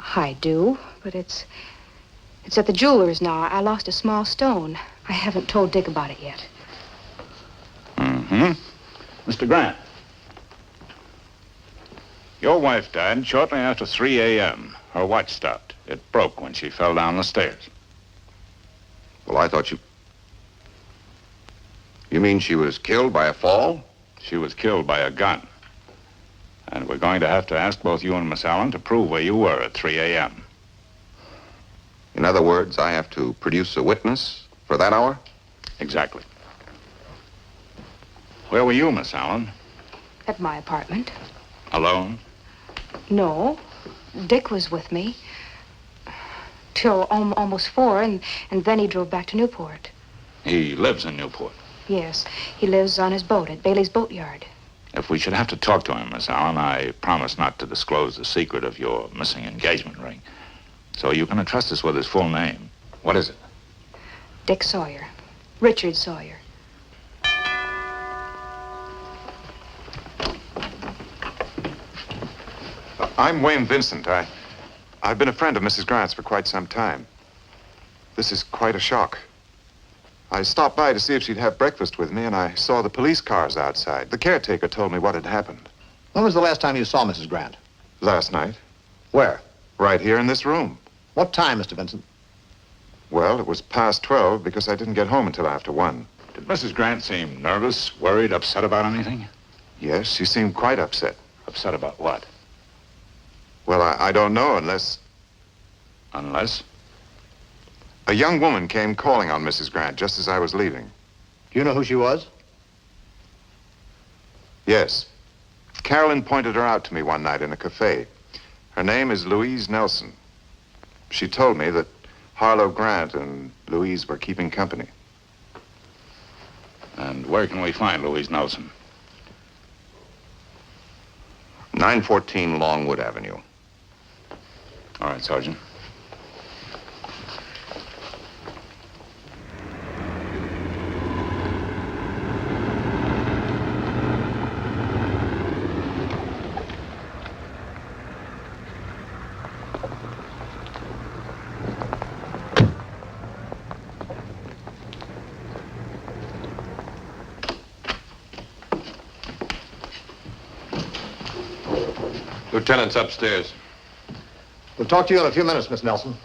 Speaker 7: I do, but it's at the jeweler's now. I lost a small stone. I haven't told Dick about it yet.
Speaker 13: Mm-hmm. Mr. Grant, your wife died shortly after 3 a.m. Her watch stopped. It broke when she fell down the stairs.
Speaker 4: Well, I thought you... You mean she was killed by a fall?
Speaker 13: She was killed by a gun. And we're going to have to ask both you and Miss Allen to prove where you were at 3 a.m.
Speaker 4: In other words, I have to produce a witness for that hour?
Speaker 13: Exactly. Where were you, Miss Allen?
Speaker 7: At my apartment.
Speaker 13: Alone?
Speaker 7: No, Dick was with me till almost 4, and then he drove back to Newport.
Speaker 13: He lives in Newport.
Speaker 7: Yes, he lives on his boat at Bailey's Boatyard.
Speaker 13: If we should have to talk to him, Miss Allen, I promise not to disclose the secret of your missing engagement ring. So you can entrust us with his full name. What is it?
Speaker 7: Dick Sawyer. Richard Sawyer.
Speaker 1: I'm Wayne Vincent. I've been a friend of Mrs. Grant's for quite some time. This is quite a shock. I stopped by to see if she'd have breakfast with me, and I saw the police cars outside. The caretaker told me what had happened.
Speaker 12: When was the last time you saw Mrs. Grant?
Speaker 1: Last night.
Speaker 12: Where?
Speaker 1: Right here in this room.
Speaker 12: What time, Mr. Vincent?
Speaker 1: Well, it was past 12 because I didn't get home until after 1.
Speaker 13: Did Mrs. Grant seem nervous, worried, upset about anything?
Speaker 1: Yes, she seemed quite upset.
Speaker 13: Upset about what?
Speaker 1: Well, I don't know unless...
Speaker 13: Unless?
Speaker 1: A young woman came calling on Mrs. Grant just as I was leaving.
Speaker 12: Do you know who she was?
Speaker 1: Yes. Carolyn pointed her out to me one night in a cafe. Her name is Louise Nelson. She told me that Harlow Grant and Louise were keeping company.
Speaker 13: And where can we find Louise Nelson?
Speaker 4: 914 Longwood Avenue.
Speaker 13: All right, Sergeant.
Speaker 9: Lieutenant's upstairs.
Speaker 12: We'll talk to you in a few minutes, Miss Nelson.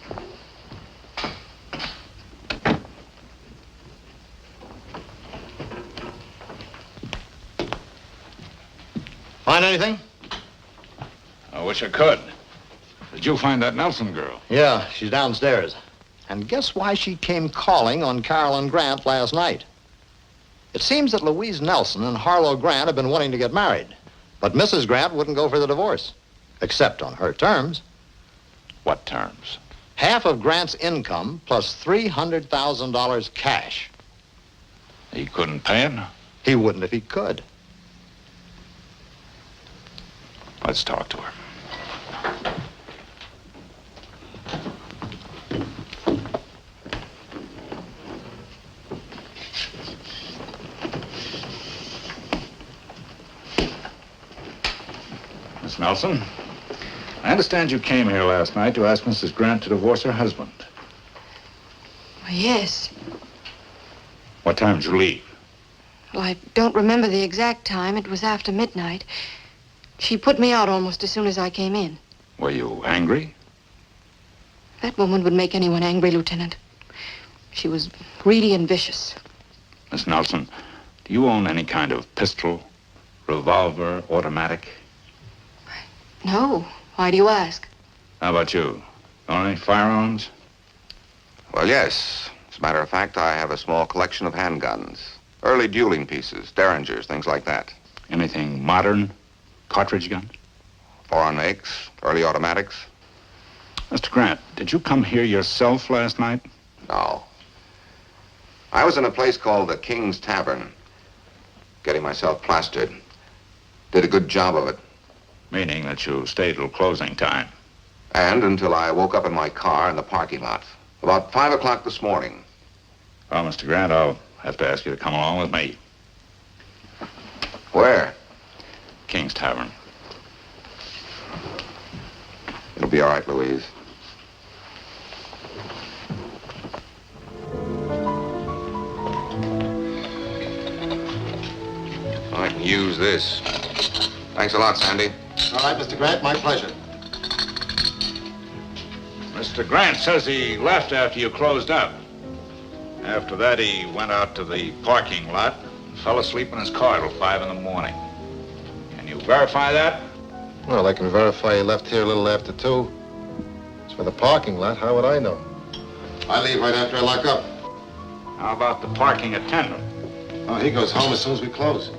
Speaker 12: Find anything?
Speaker 13: I wish I could. Did you find that Nelson girl?
Speaker 12: Yeah, she's downstairs. And guess why she came calling on Carolyn Grant last night? It seems that Louise Nelson and Harlow Grant have been wanting to get married. But Mrs. Grant wouldn't go for the divorce, except on her terms.
Speaker 13: What terms?
Speaker 12: Half of Grant's income plus $300,000 cash.
Speaker 13: He couldn't pay it?
Speaker 12: He wouldn't if he could.
Speaker 13: Let's talk to her. Miss Nelson, I understand you came here last night to ask Mrs. Grant to divorce her husband.
Speaker 3: Well, yes.
Speaker 13: What time did you leave?
Speaker 3: Well, I don't remember the exact time. It was after midnight. She put me out almost as soon as I came in.
Speaker 13: Were you angry?
Speaker 3: That woman would make anyone angry, Lieutenant. She was greedy and vicious.
Speaker 13: Miss Nelson, do you own any kind of pistol, revolver, automatic?
Speaker 3: No. Why do you ask?
Speaker 13: How about you? Own any firearms?
Speaker 4: Well, yes. As a matter of fact, I have a small collection of handguns. Early dueling pieces, derringers, things like that.
Speaker 13: Anything modern? Cartridge gun?
Speaker 4: Foreign makes, early automatics.
Speaker 13: Mr. Grant, did you come here yourself last night?
Speaker 4: No. I was in a place called the King's Tavern, getting myself plastered. Did a good job of it.
Speaker 13: Meaning that you stayed till closing time?
Speaker 4: And until I woke up in my car in the parking lot. About 5 o'clock this morning.
Speaker 13: Well, Mr. Grant, I'll have to ask you to come along with me.
Speaker 4: Where?
Speaker 13: King's Tavern.
Speaker 4: It'll be all right, Louise. I can use this. Thanks a lot, Sandy.
Speaker 12: All right, Mr. Grant, my pleasure.
Speaker 13: Mr. Grant says he left after you closed up. After that, he went out to the parking lot and fell asleep in his car till 5 in the morning. Can you verify that?
Speaker 12: Well, I can verify he left here a little after 2. As for the parking lot, how would I know? I leave right after I lock up.
Speaker 13: How about the parking attendant?
Speaker 12: Oh, he goes home as soon as we close.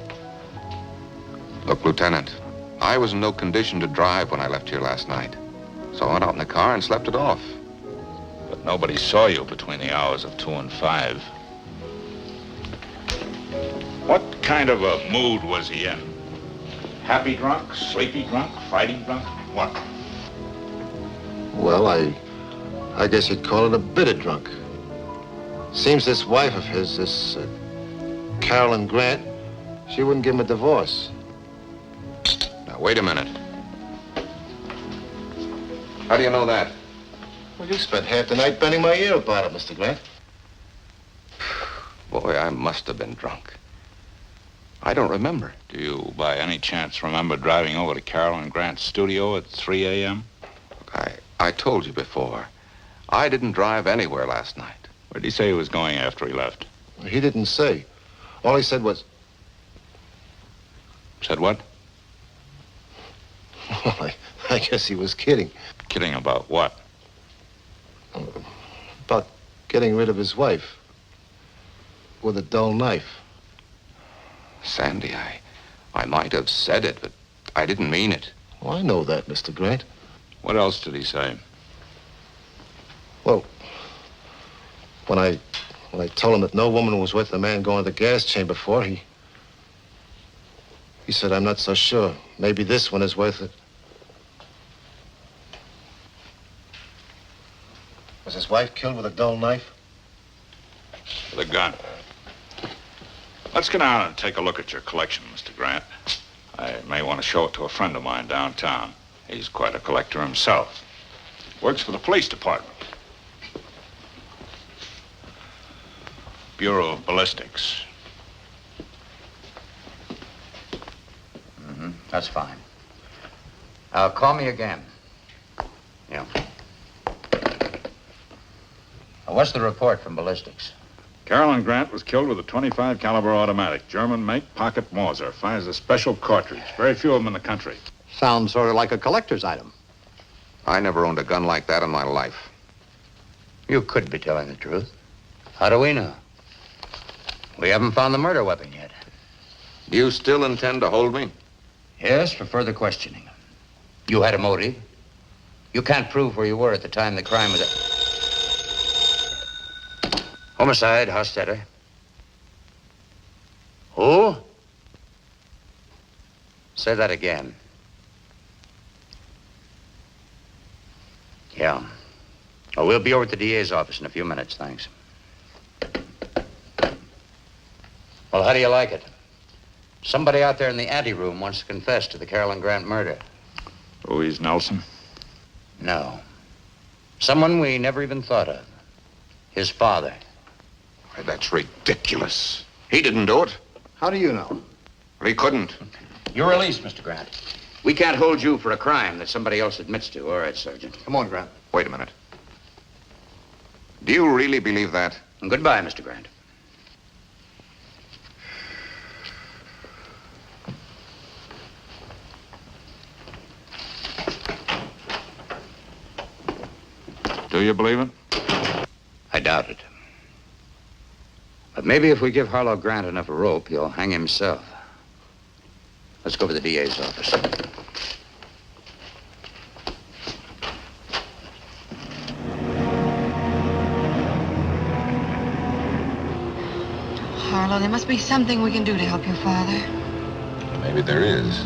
Speaker 4: Look, Lieutenant, I was in no condition to drive when I left here last night. So I went out in the car and slept it off.
Speaker 13: But nobody saw you between the hours of 2 and 5. What kind of a mood was he in? Happy drunk, sleepy drunk, fighting drunk? What?
Speaker 12: Well, I guess you'd call it a bitter drunk. Seems this wife of his, this Carolyn Grant, she wouldn't give him a divorce.
Speaker 4: Now, wait a minute. How do you know that?
Speaker 12: Well, you spent half the night bending my ear about it, Mr. Grant.
Speaker 4: Boy, I must have been drunk. I don't remember.
Speaker 13: Do you, by any chance, remember driving over to Carolyn Grant's studio at 3 a.m.?
Speaker 4: Look, I told you before. I didn't drive anywhere last night.
Speaker 13: Where did he say he was going after he left?
Speaker 12: He didn't say. All he said was...
Speaker 13: Said what?
Speaker 12: Well, I guess he was kidding.
Speaker 13: Kidding about what?
Speaker 12: About getting rid of his wife. With a dull knife.
Speaker 4: Sandy, I might have said it, but I didn't mean it.
Speaker 12: Oh, I know that, Mr. Grant.
Speaker 13: What else did he say?
Speaker 12: Well, when I told him that no woman was worth the man going to the gas chamber for, he said, I'm not so sure. Maybe this one is worth it. Was his wife killed with a dull knife?
Speaker 13: With a gun. Let's get down and take a look at your collection, Mr. Grant. I may want to show it to a friend of mine downtown. He's quite a collector himself. Works for the police department. Bureau of Ballistics.
Speaker 5: That's fine. Call me again. Yeah. What's the report from ballistics?
Speaker 13: Carolyn Grant was killed with a .25 caliber automatic, German make, pocket Mauser. Fires a special cartridge. Very few of them in the country.
Speaker 12: Sounds sort of like a collector's item.
Speaker 4: I never owned a gun like that in my life.
Speaker 5: You could be telling the truth. How do we know? We haven't found the murder weapon yet.
Speaker 4: Do you still intend to hold me?
Speaker 5: Yes, for further questioning. You had a motive. You can't prove where you were at the time the crime was... Homicide, Hostetter. Who? Say that again. Yeah. Oh, we'll be over at the DA's office in a few minutes, thanks. Well, how do you like it? Somebody out there in the anteroom wants to confess to the Carolyn Grant murder.
Speaker 13: Louise Nelson?
Speaker 5: No. Someone we never even thought of. His father.
Speaker 4: Why, that's ridiculous. He didn't do it.
Speaker 12: How do you know?
Speaker 4: Well, he couldn't.
Speaker 5: You're released, Mr. Grant. We can't hold you for a crime that somebody else admits to. All right, Sergeant.
Speaker 12: Come on, Grant.
Speaker 4: Wait a minute. Do you really believe that?
Speaker 5: And goodbye, Mr. Grant.
Speaker 13: Do you believe it?
Speaker 5: I doubt it. But maybe if we give Harlow Grant enough rope, he'll hang himself. Let's go to the DA's office.
Speaker 3: Harlow, there must be something we can do to help your father.
Speaker 4: Maybe there is.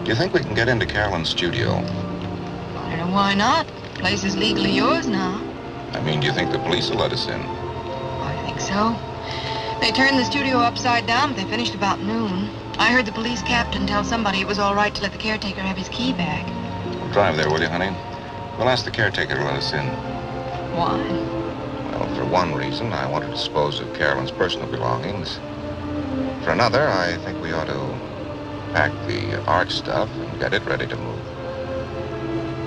Speaker 4: Do you think we can get into Carolyn's studio?
Speaker 3: I don't know why not. The place is legally yours now.
Speaker 4: I mean, do you think the police will let us in?
Speaker 3: I think so. They turned the studio upside down, but they finished about noon. I heard the police captain tell somebody it was all right to let the caretaker have his key back.
Speaker 4: Drive there, will you, honey? We'll ask the caretaker to let us in.
Speaker 3: Why?
Speaker 4: Well, for one reason, I want to dispose of Carolyn's personal belongings. For another, I think we ought to pack the art stuff and get it ready to move.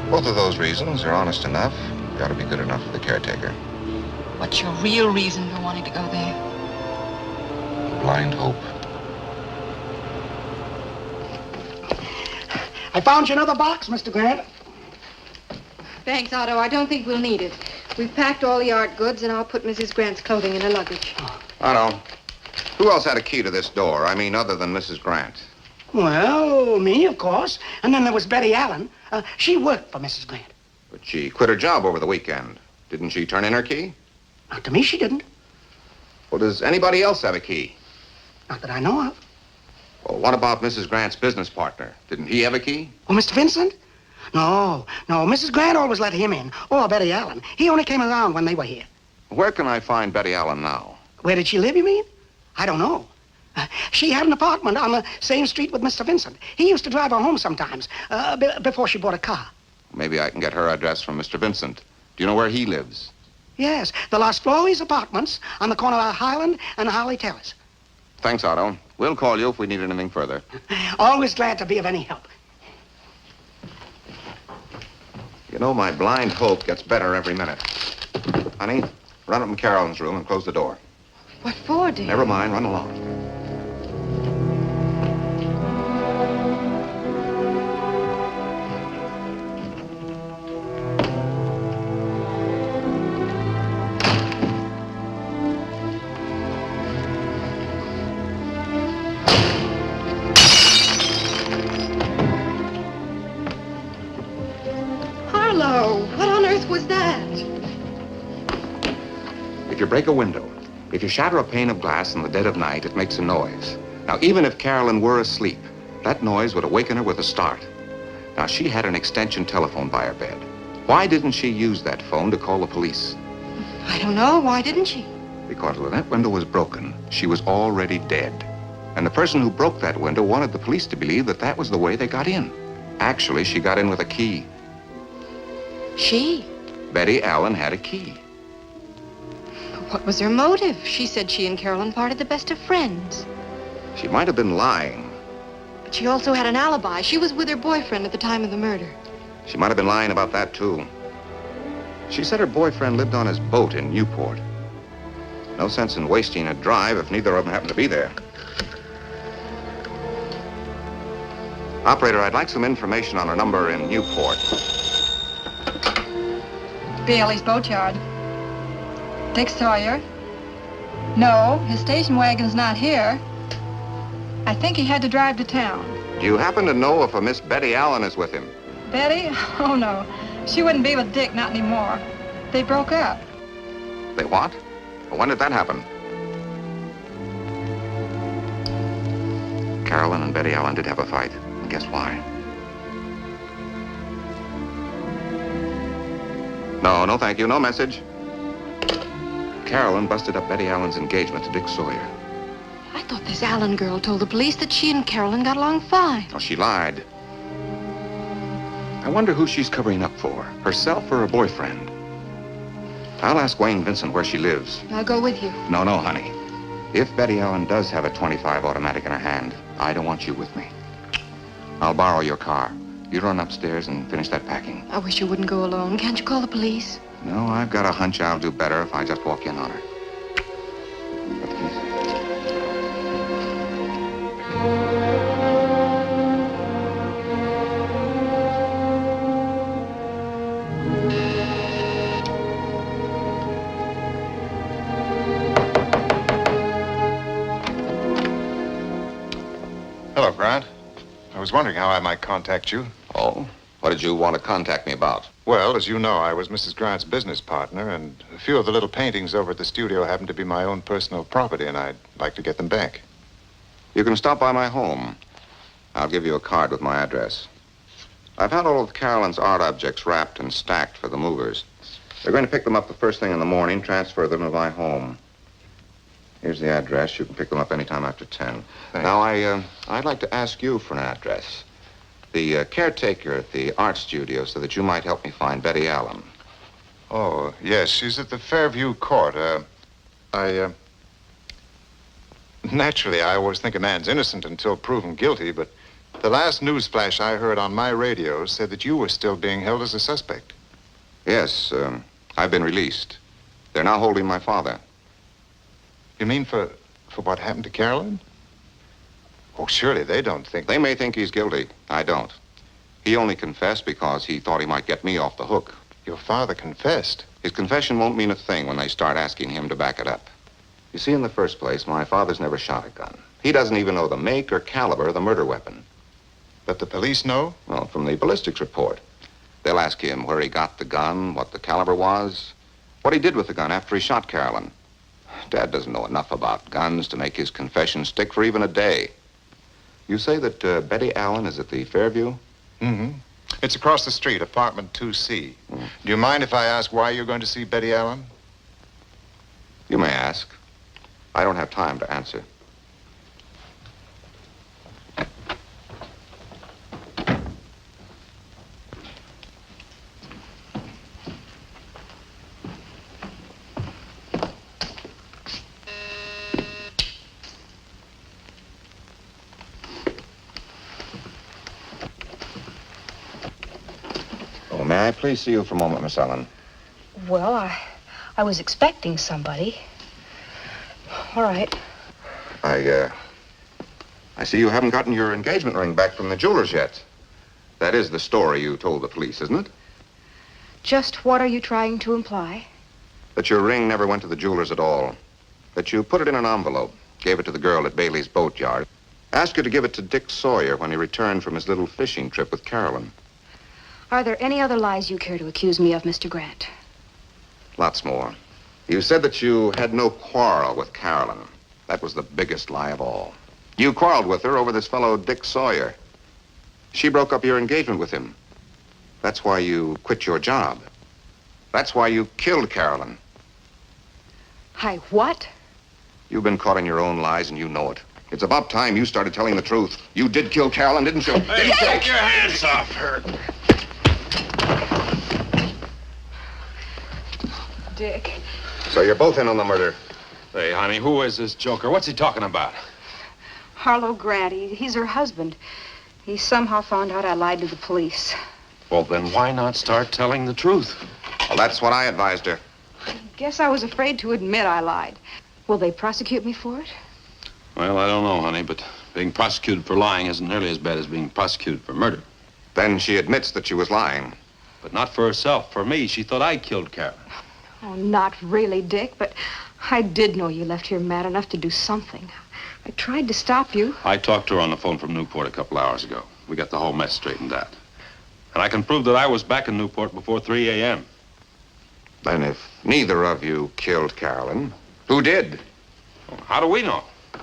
Speaker 4: Both of those reasons are honest enough. They ought to be good enough for the caretaker.
Speaker 3: What's your real reason for wanting to go there?
Speaker 4: Blind hope.
Speaker 6: I found you another box, Mr. Grant.
Speaker 3: Thanks, Otto. I don't think we'll need it. We've packed all the art goods, and I'll put Mrs. Grant's clothing in her luggage.
Speaker 4: Otto, who else had a key to this door? I mean, other than Mrs. Grant?
Speaker 6: Well, me, of course. And then there was Betty Allen. She worked for Mrs. Grant.
Speaker 4: But she quit her job over the weekend. Didn't she turn in her key?
Speaker 6: Not to me, she didn't.
Speaker 4: Well, does anybody else have a key?
Speaker 6: Not that I know of.
Speaker 4: Well, what about Mrs. Grant's business partner? Didn't he have a key?
Speaker 6: Oh, Mr. Vincent? No. Mrs. Grant always let him in. Or Betty Allen. He only came around when they were here.
Speaker 4: Where can I find Betty Allen now?
Speaker 6: Where did she live, you mean? I don't know. She had an apartment on the same street with Mr. Vincent. He used to drive her home sometimes, before she bought a car.
Speaker 4: Maybe I can get her address from Mr. Vincent. Do you know where he lives?
Speaker 6: Yes, the Las Flores apartments on the corner of Highland and Holly Terrace.
Speaker 4: Thanks, Otto. We'll call you if we need anything further.
Speaker 6: Always glad to be of any help.
Speaker 4: You know, my blind hope gets better every minute. Honey, run up in Carolyn's room and close the door.
Speaker 3: What for, dear?
Speaker 4: Never mind, run along.
Speaker 3: Harlow, what on earth was that?
Speaker 4: If you break a window, if you shatter a pane of glass in the dead of night, it makes a noise. Now, even if Carolyn were asleep, that noise would awaken her with a start. Now, she had an extension telephone by her bed. Why didn't she use that phone to call the police?
Speaker 3: I don't know. Why didn't she?
Speaker 4: Because when that window was broken, she was already dead. And the person who broke that window wanted the police to believe that that was the way they got in. Actually, she got in with a key.
Speaker 3: She?
Speaker 4: Betty Allen had a key.
Speaker 3: What was her motive? She said she and Carolyn parted the best of friends.
Speaker 4: She might have been lying.
Speaker 3: But she also had an alibi. She was with her boyfriend at the time of the murder.
Speaker 4: She might have been lying about that, too. She said her boyfriend lived on his boat in Newport. No sense in wasting a drive if neither of them happen to be there. Operator, I'd like some information on a number in Newport.
Speaker 10: Bailey's boatyard. Dick Sawyer? No, his station wagon's not here. I think he had to drive to town.
Speaker 4: Do you happen to know if a Miss Betty Allen is with him?
Speaker 10: Betty? Oh, no. She wouldn't be with Dick, not anymore. They broke up.
Speaker 4: They what? Well, when did that happen? Carolyn and Betty Allen did have a fight. And guess why? No, thank you. No message. Carolyn busted up Betty Allen's engagement to Dick Sawyer.
Speaker 3: I thought this Allen girl told the police that she and Carolyn got along fine.
Speaker 4: Oh, she lied. I wonder who she's covering up for, herself or her boyfriend. I'll ask Wayne Vincent where she lives.
Speaker 3: I'll go with you.
Speaker 4: No, honey. If Betty Allen does have a .25 automatic in her hand, I don't want you with me. I'll borrow your car. You run upstairs and finish that packing.
Speaker 3: I wish you wouldn't go alone. Can't you call the police?
Speaker 4: No, I've got a hunch I'll do better if I just walk in on her. But please.
Speaker 1: Hello, Grant. I was wondering how I might contact you.
Speaker 4: Oh? What did you want to contact me about?
Speaker 1: Well, as you know, I was Mrs. Grant's business partner, and a few of the little paintings over at the studio happen to be my own personal property, and I'd like to get them back.
Speaker 4: You can stop by my home. I'll give you a card with my address. I've had all of Carolyn's art objects wrapped and stacked for the movers. They're going to pick them up the first thing in the morning, transfer them to my home. Here's the address. You can pick them up anytime after 10.
Speaker 1: Thanks.
Speaker 4: Now, I'd like to ask you for an address. The caretaker at the art studio so that you might help me find Betty Allen.
Speaker 1: Oh, yes, she's at the Fairview Court. Naturally, I always think a man's innocent until proven guilty, but the last news flash I heard on my radio said that you were still being held as a suspect.
Speaker 4: Yes, I've been released. They're now holding my father.
Speaker 1: You mean for what happened to Carolyn? Oh, surely they don't think...
Speaker 4: They may think he's guilty. I don't. He only confessed because he thought he might get me off the hook.
Speaker 1: Your father confessed?
Speaker 4: His confession won't mean a thing when they start asking him to back it up. You see, in the first place, my father's never shot a gun. He doesn't even know the make or caliber of the murder weapon.
Speaker 1: But the police know?
Speaker 4: Well, from the ballistics report. They'll ask him where he got the gun, what the caliber was, what he did with the gun after he shot Carolyn. Dad doesn't know enough about guns to make his confession stick for even a day. You say that Betty Allen is at the Fairview?
Speaker 1: Mm-hmm. It's across the street, apartment 2C. Do you mind if I ask why you're going to see Betty Allen?
Speaker 4: You may ask. I don't have time to answer. May I please see you for a moment, Miss Allen?
Speaker 7: Well, I was expecting somebody. All right.
Speaker 4: I see you haven't gotten your engagement ring back from the jeweler's yet. That is the story you told the police, isn't it?
Speaker 7: Just what are you trying to imply?
Speaker 4: That your ring never went to the jeweler's at all. That you put it in an envelope, gave it to the girl at Bailey's boatyard, asked her to give it to Dick Sawyer when he returned from his little fishing trip with Carolyn.
Speaker 7: Are there any other lies you care to accuse me of, Mr. Grant?
Speaker 4: Lots more. You said that you had no quarrel with Carolyn. That was the biggest lie of all. You quarreled with her over this fellow Dick Sawyer. She broke up your engagement with him. That's why you quit your job. That's why you killed Carolyn.
Speaker 7: I what?
Speaker 4: You've been caught in your own lies and you know it. It's about time you started telling the truth. You did kill Carolyn, didn't you?
Speaker 9: Hey, take your hands off her.
Speaker 7: Dick.
Speaker 4: So you're both in on the murder.
Speaker 9: Hey, honey, who is this joker? What's he talking about?
Speaker 7: Harlow Grant. He's her husband. He somehow found out I lied to the police.
Speaker 9: Well, then why not start telling the truth?
Speaker 4: Well, that's what I advised her.
Speaker 7: I guess I was afraid to admit I lied. Will they prosecute me for it?
Speaker 8: Well, I don't know, honey, but being prosecuted for lying isn't nearly as bad as being prosecuted for murder.
Speaker 4: Then she admits that she was lying.
Speaker 8: But not for herself. For me, she thought I killed Carolyn.
Speaker 7: Oh, not really, Dick, but I did know you left here mad enough to do something. I tried to stop you.
Speaker 8: I talked to her on the phone from Newport a couple hours ago. We got the whole mess straightened out. And I can prove that I was back in Newport before 3 a.m.
Speaker 4: Then if neither of you killed Carolyn, who did?
Speaker 8: How do we know?
Speaker 4: Do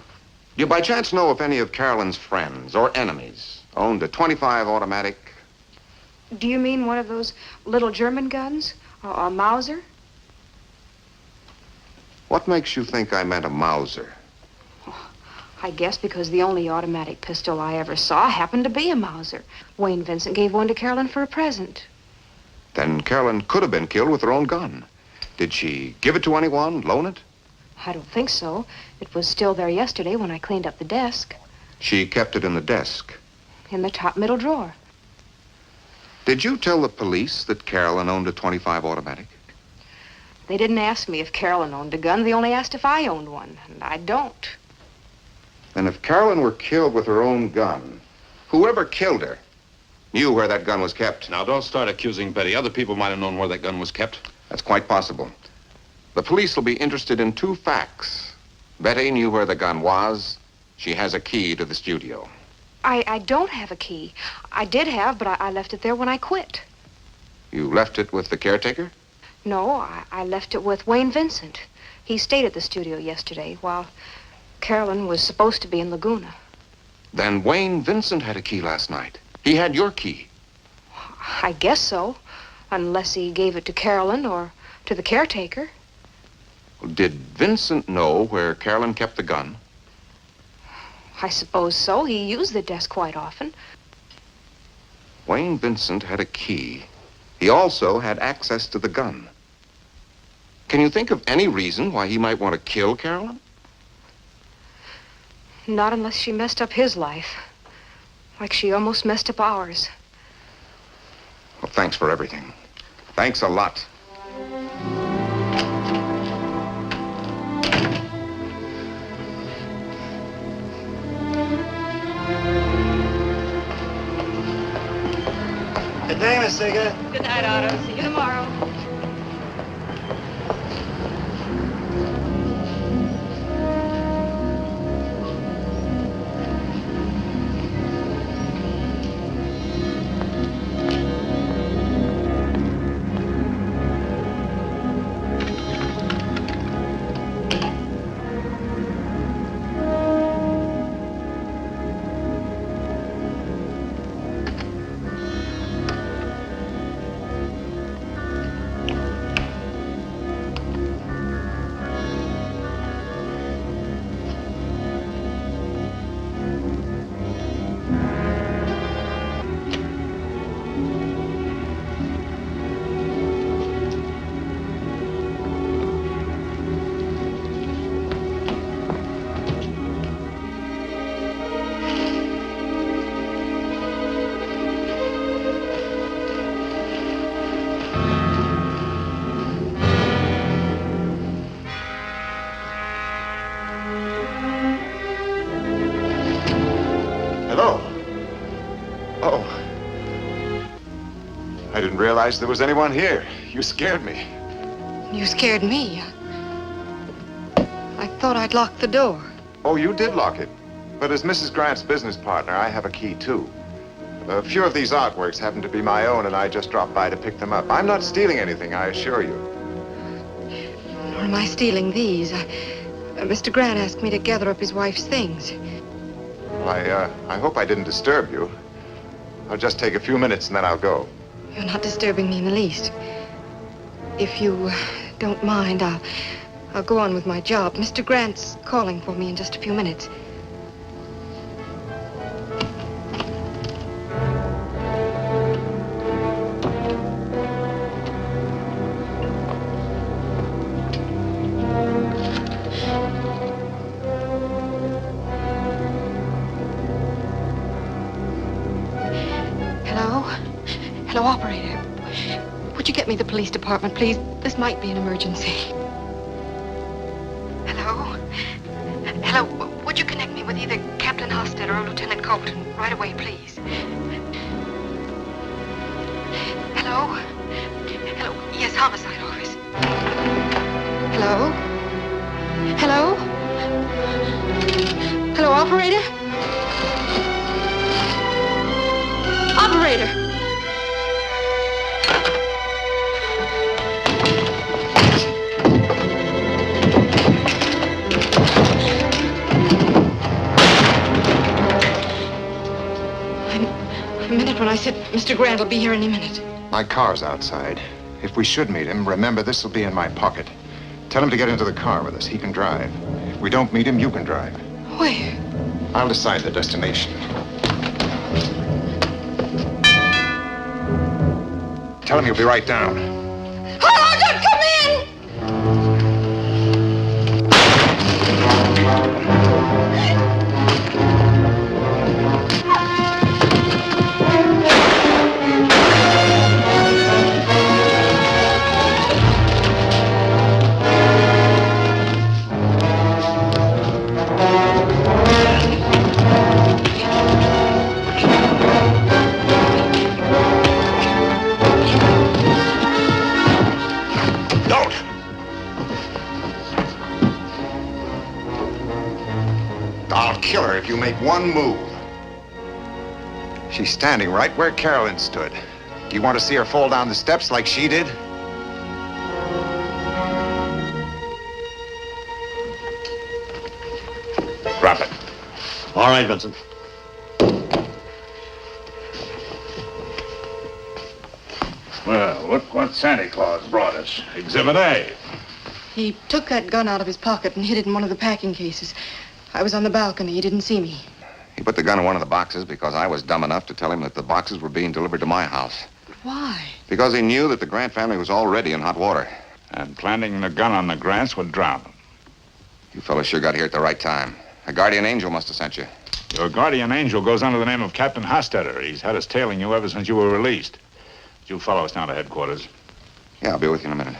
Speaker 4: you by chance know if any of Carolyn's friends or enemies owned a .25 automatic?
Speaker 7: Do you mean one of those little German guns? Or a Mauser?
Speaker 4: What makes you think I meant a Mauser?
Speaker 7: I guess because the only automatic pistol I ever saw happened to be a Mauser. Wayne Vincent gave one to Carolyn for a present.
Speaker 4: Then Carolyn could have been killed with her own gun. Did she give it to anyone, loan it?
Speaker 7: I don't think so. It was still there yesterday when I cleaned up the desk.
Speaker 4: She kept it in the desk.
Speaker 7: In the top middle drawer.
Speaker 4: Did you tell the police that Carolyn owned a .25 automatic?
Speaker 7: They didn't ask me if Carolyn owned a gun. They only asked if I owned one, and I don't.
Speaker 4: Then if Carolyn were killed with her own gun, whoever killed her knew where that gun was kept.
Speaker 8: Now, don't start accusing Betty. Other people might have known where that gun was kept.
Speaker 4: That's quite possible. The police will be interested in two facts. Betty knew where the gun was. She has a key to the studio.
Speaker 7: I don't have a key. I did have, but I left it there when I quit.
Speaker 4: You left it with the caretaker?
Speaker 7: No, I left it with Wayne Vincent. He stayed at the studio yesterday while Carolyn was supposed to be in Laguna.
Speaker 4: Then Wayne Vincent had a key last night. He had your key.
Speaker 7: I guess so, unless he gave it to Carolyn or to the caretaker.
Speaker 4: Did Vincent know where Carolyn kept the gun?
Speaker 7: I suppose so. He used the desk quite often.
Speaker 4: Wayne Vincent had a key. He also had access to the gun. Can you think of any reason why he might want to kill Carolyn?
Speaker 7: Not unless she messed up his life. Like she almost messed up ours.
Speaker 4: Well, thanks for everything. Thanks a lot.
Speaker 6: Good day, Miss Seeger.
Speaker 10: Good night, Otto. See you tomorrow.
Speaker 1: I didn't realize there was anyone here. You scared me.
Speaker 3: You scared me. I thought I'd locked the door.
Speaker 1: Oh, you did lock it. But as Mrs. Grant's business partner, I have a key, too. A few of these artworks happen to be my own, and I just dropped by to pick them up. I'm not stealing anything, I assure you.
Speaker 3: Nor am I stealing these. Mr. Grant asked me to gather up his wife's things.
Speaker 1: Well, I hope I didn't disturb you. I'll just take a few minutes, and then I'll go.
Speaker 3: You're not disturbing me in the least. If you don't mind, I'll go on with my job. Mr. Grant's calling for me in just a few minutes. Hello, operator. Would you get me the police department, please? This might be an emergency. Hello? Hostetter or Lieutenant Colton. Right away, please. Hello? Hello? Yes, homicide office. Hello? Hello? Hello, operator? Operator! I meant it when I said Mr. Grant will be here any minute.
Speaker 1: My car's outside. If we should meet him, remember this will be in my pocket. Tell him to get into the car with us. He can drive. If we don't meet him, you can drive.
Speaker 3: Where?
Speaker 1: I'll decide the destination. Tell him you'll be right down.
Speaker 3: Hello, don't come in!
Speaker 1: Kill her if you make one move. She's standing right where Carolyn stood. Do you want to see her fall down the steps like she did?
Speaker 13: Drop it.
Speaker 12: All right, Vincent.
Speaker 13: Well, look what Santa Claus brought us. Exhibit A.
Speaker 3: He took that gun out of his pocket and hid it in one of the packing cases. I was on the balcony. He didn't see me.
Speaker 4: He put the gun in one of the boxes because I was dumb enough to tell him that the boxes were being delivered to my house.
Speaker 3: Why?
Speaker 4: Because he knew that the Grant family was already in hot water.
Speaker 13: And planting the gun on the Grants would drown them.
Speaker 4: You fellas sure got here at the right time. A guardian angel must have sent you.
Speaker 13: Your guardian angel goes under the name of Captain Hostetter. He's had us tailing you ever since you were released. You follow us down to headquarters.
Speaker 4: Yeah, I'll be with you in a minute.